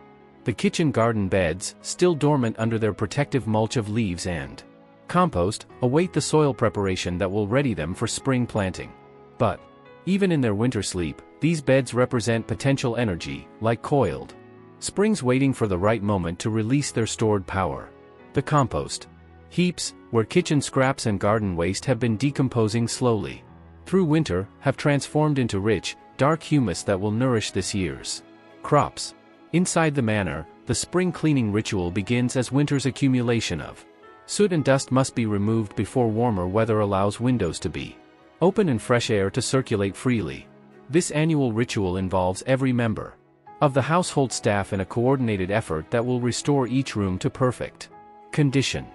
The kitchen garden beds, still dormant under their protective mulch of leaves and compost, await the soil preparation that will ready them for spring planting. But even in their winter sleep, these beds represent potential energy, like coiled springs waiting for the right moment to release their stored power. The compost heaps, where kitchen scraps and garden waste have been decomposing slowly through winter, have transformed into rich, dark humus that will nourish this year's crops. Inside the manor, the spring cleaning ritual begins as winter's accumulation of soot and dust must be removed before warmer weather allows windows to be open and fresh air to circulate freely. This annual ritual involves every member of the household staff in a coordinated effort that will restore each room to perfect condition.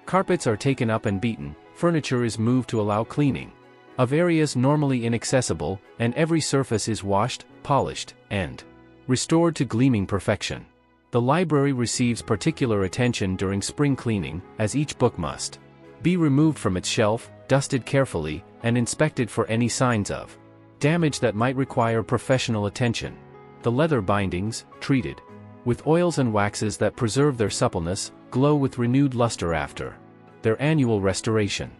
Carpets are taken up and beaten, furniture is moved to allow cleaning of areas normally inaccessible, and every surface is washed, polished, and restored to gleaming perfection. The library receives particular attention during spring cleaning, as each book must be removed from its shelf, dusted carefully, and inspected for any signs of damage that might require professional attention. The leather bindings, treated with oils and waxes that preserve their suppleness, glow with renewed luster after their annual restoration.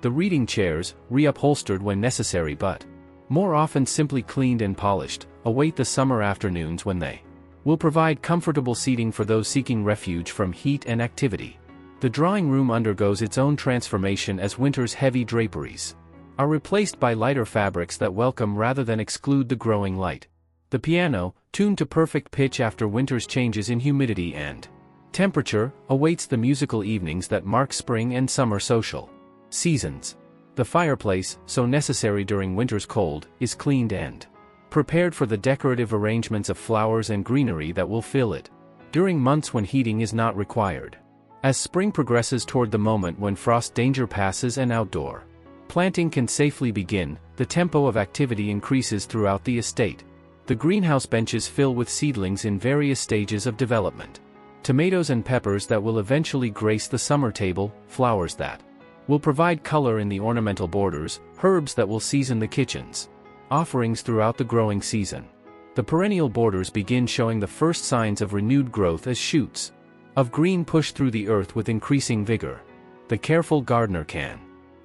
The reading chairs, reupholstered when necessary but more often simply cleaned and polished, await the summer afternoons when they will provide comfortable seating for those seeking refuge from heat and activity. The drawing room undergoes its own transformation as winter's heavy draperies are replaced by lighter fabrics that welcome rather than exclude the growing light. The piano, tuned to perfect pitch after winter's changes in humidity and temperature, awaits the musical evenings that mark spring and summer social seasons. The fireplace, so necessary during winter's cold, is cleaned and prepared for the decorative arrangements of flowers and greenery that will fill it during months when heating is not required. As spring progresses toward the moment when frost danger passes and outdoor planting can safely begin, the tempo of activity increases throughout the estate. The greenhouse benches fill with seedlings in various stages of development. Tomatoes and peppers that will eventually grace the summer table, flowers that will provide color in the ornamental borders, herbs that will season the kitchens offerings throughout the growing season. The perennial borders begin showing the first signs of renewed growth as shoots of green push through the earth with increasing vigor. The careful gardener can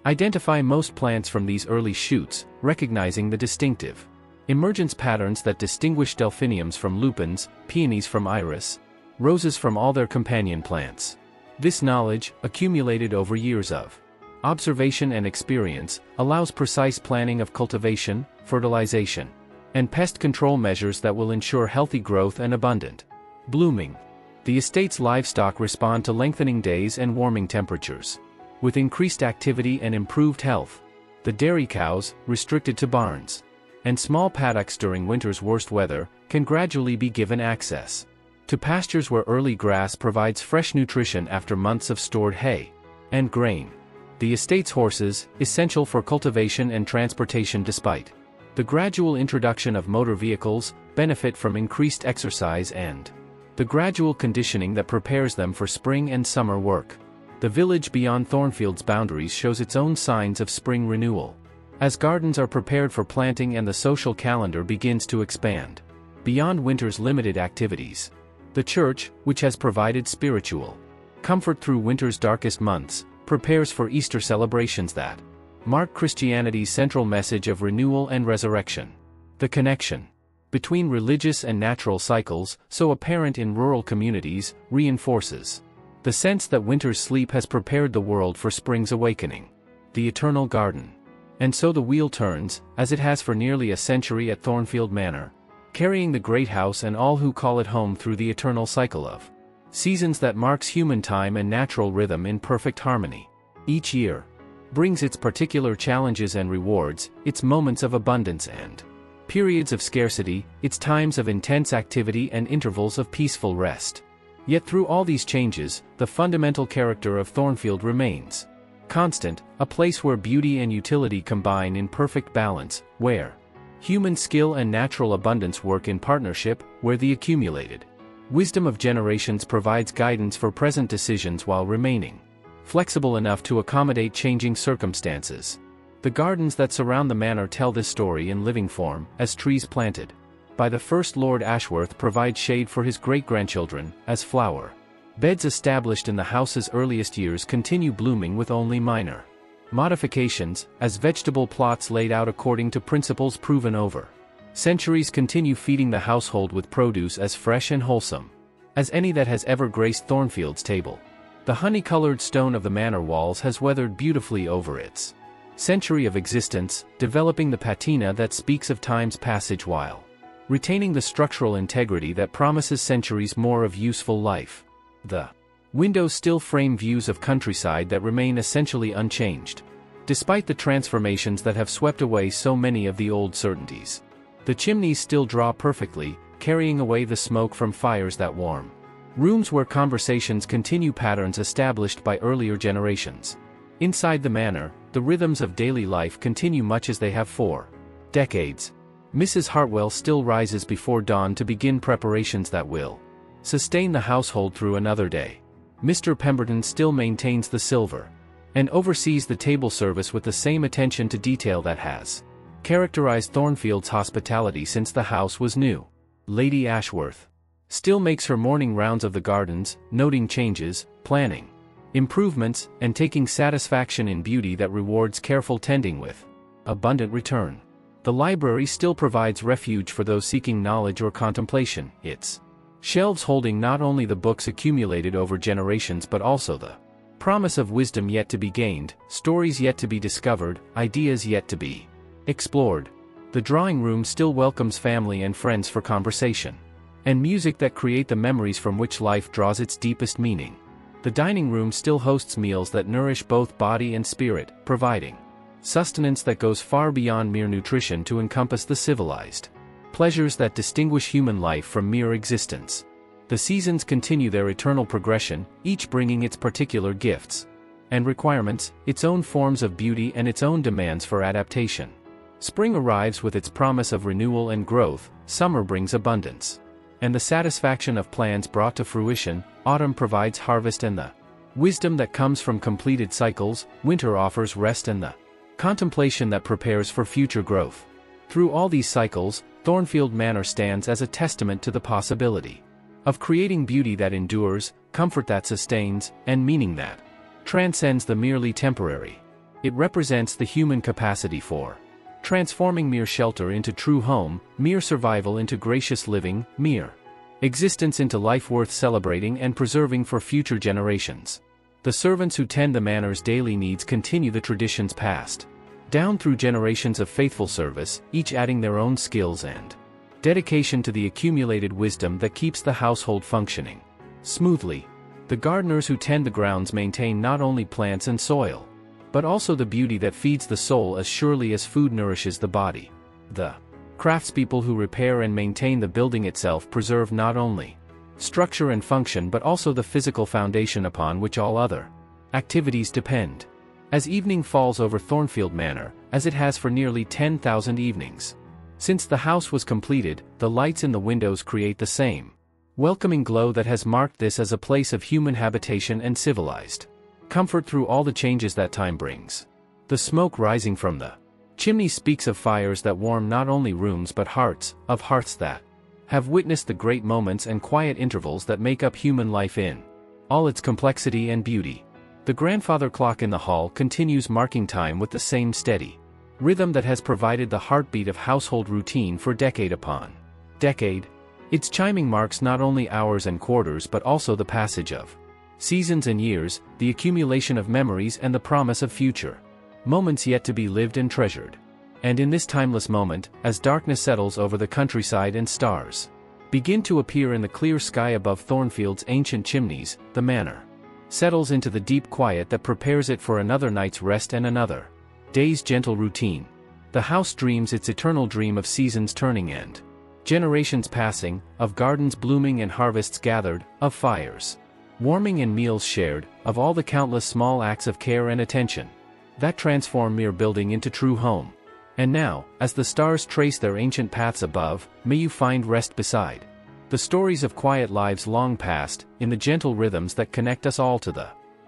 Identify most plants from these early shoots, recognizing the distinctive emergence patterns that distinguish delphiniums from lupins, peonies from iris, roses from all their companion plants. This knowledge, accumulated over years of observation and experience, allows precise planning of cultivation, fertilization, and pest control measures that will ensure healthy growth and abundant blooming. The estate's livestock respond to lengthening days and warming temperatures. With increased activity and improved health, the dairy cows, restricted to barns, and small paddocks during winter's worst weather, can gradually be given access to pastures where early grass provides fresh nutrition after months of stored hay and grain. The estate's horses, essential for cultivation and transportation despite the gradual introduction of motor vehicles, benefit from increased exercise and the gradual conditioning that prepares them for spring and summer work. The village beyond Thornfield's boundaries shows its own signs of spring renewal, as gardens are prepared for planting and the social calendar begins to expand beyond winter's limited activities. The church, which has provided spiritual comfort through winter's darkest months, prepares for Easter celebrations that mark Christianity's central message of renewal and resurrection. The connection between religious and natural cycles, so apparent in rural communities, reinforces the sense that winter's sleep has prepared the world for spring's awakening, the eternal garden. And so the wheel turns, as it has for nearly a century at Thornfield Manor, carrying the great house and all who call it home through the eternal cycle of seasons that marks human time and natural rhythm in perfect harmony. Each year brings its particular challenges and rewards, its moments of abundance and periods of scarcity, its times of intense activity and intervals of peaceful rest. Yet through all these changes, the fundamental character of Thornfield remains constant, a place where beauty and utility combine in perfect balance, where human skill and natural abundance work in partnership, where the accumulated wisdom of generations provides guidance for present decisions while remaining flexible enough to accommodate changing circumstances. The gardens that surround the manor tell this story in living form, as trees planted by the first Lord Ashworth provide shade for his great-grandchildren, as flower beds established in the house's earliest years continue blooming with only minor modifications, as vegetable plots laid out according to principles proven over centuries continue feeding the household with produce as fresh and wholesome as any that has ever graced Thornfield's table. The honey-colored stone of the manor walls has weathered beautifully over its century of existence, developing the patina that speaks of time's passage while retaining the structural integrity that promises centuries more of useful life. The windows still frame views of countryside that remain essentially unchanged, despite the transformations that have swept away so many of the old certainties. The chimneys still draw perfectly, carrying away the smoke from fires that warm rooms where conversations continue patterns established by earlier generations. Inside the manor, the rhythms of daily life continue much as they have for decades. Mrs. Hartwell still rises before dawn to begin preparations that will sustain the household through another day. Mr. Pemberton still maintains the silver and oversees the table service with the same attention to detail that has characterized Thornfield's hospitality since the house was new. Lady Ashworth still makes her morning rounds of the gardens, noting changes, planning improvements, and taking satisfaction in beauty that rewards careful tending with abundant return. The library still provides refuge for those seeking knowledge or contemplation, its shelves holding not only the books accumulated over generations but also the promise of wisdom yet to be gained, stories yet to be discovered, ideas yet to be explored. The drawing room still welcomes family and friends for conversation and music that create the memories from which life draws its deepest meaning. The dining room still hosts meals that nourish both body and spirit, providing sustenance that goes far beyond mere nutrition to encompass the civilized pleasures that distinguish human life from mere existence. The seasons continue their eternal progression, each bringing its particular gifts and requirements, its own forms of beauty and its own demands for adaptation. Spring arrives with its promise of renewal and growth, summer brings abundance and the satisfaction of plans brought to fruition, autumn provides harvest and the wisdom that comes from completed cycles, winter offers rest and the contemplation that prepares for future growth. Through all these cycles, Thornfield Manor stands as a testament to the possibility of creating beauty that endures, comfort that sustains, and meaning that transcends the merely temporary. It represents the human capacity for transforming mere shelter into true home, mere survival into gracious living, mere existence into life worth celebrating and preserving for future generations. The servants who tend the manor's daily needs continue the traditions passed down through generations of faithful service, each adding their own skills and dedication to the accumulated wisdom that keeps the household functioning smoothly. The gardeners who tend the grounds maintain not only plants and soil, but also the beauty that feeds the soul as surely as food nourishes the body. The craftspeople who repair and maintain the building itself preserve not only structure and function but also the physical foundation upon which all other activities depend. As evening falls over Thornfield Manor, as it has for nearly 10,000 evenings since the house was completed, the lights in the windows create the same welcoming glow that has marked this as a place of human habitation and civilized comfort through all the changes that time brings. The smoke rising from the chimney speaks of fires that warm not only rooms but hearts, of hearts that have witnessed the great moments and quiet intervals that make up human life in all its complexity and beauty. The grandfather clock in the hall continues marking time with the same steady rhythm that has provided the heartbeat of household routine for decade upon decade. Its chiming marks not only hours and quarters but also the passage of seasons and years, the accumulation of memories and the promise of future moments yet to be lived and treasured. And in this timeless moment, as darkness settles over the countryside and stars begin to appear in the clear sky above Thornfield's ancient chimneys, the manor settles into the deep quiet that prepares it for another night's rest and another day's gentle routine. The house dreams its eternal dream of seasons turning and generations passing, of gardens blooming and harvests gathered, of fires warming and meals shared, of all the countless small acts of care and attention that transform mere building into true home. And now, as the stars trace their ancient paths above, may you find rest beside the stories of quiet lives long past, in the gentle rhythms that connect us all to the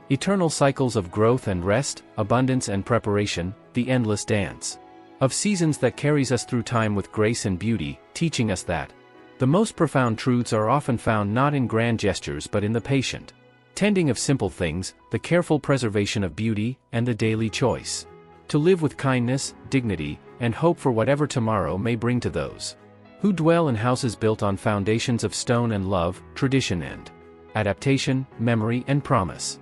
eternal cycles of growth and rest, abundance and preparation, the endless dance of seasons that carries us through time with grace and beauty, teaching us that the most profound truths are often found not in grand gestures but in the patient tending of simple things, the careful preservation of beauty, and the daily choice to live with kindness, dignity, and hope for whatever tomorrow may bring to those who dwell in houses built on foundations of stone and love, tradition and adaptation, memory and promise.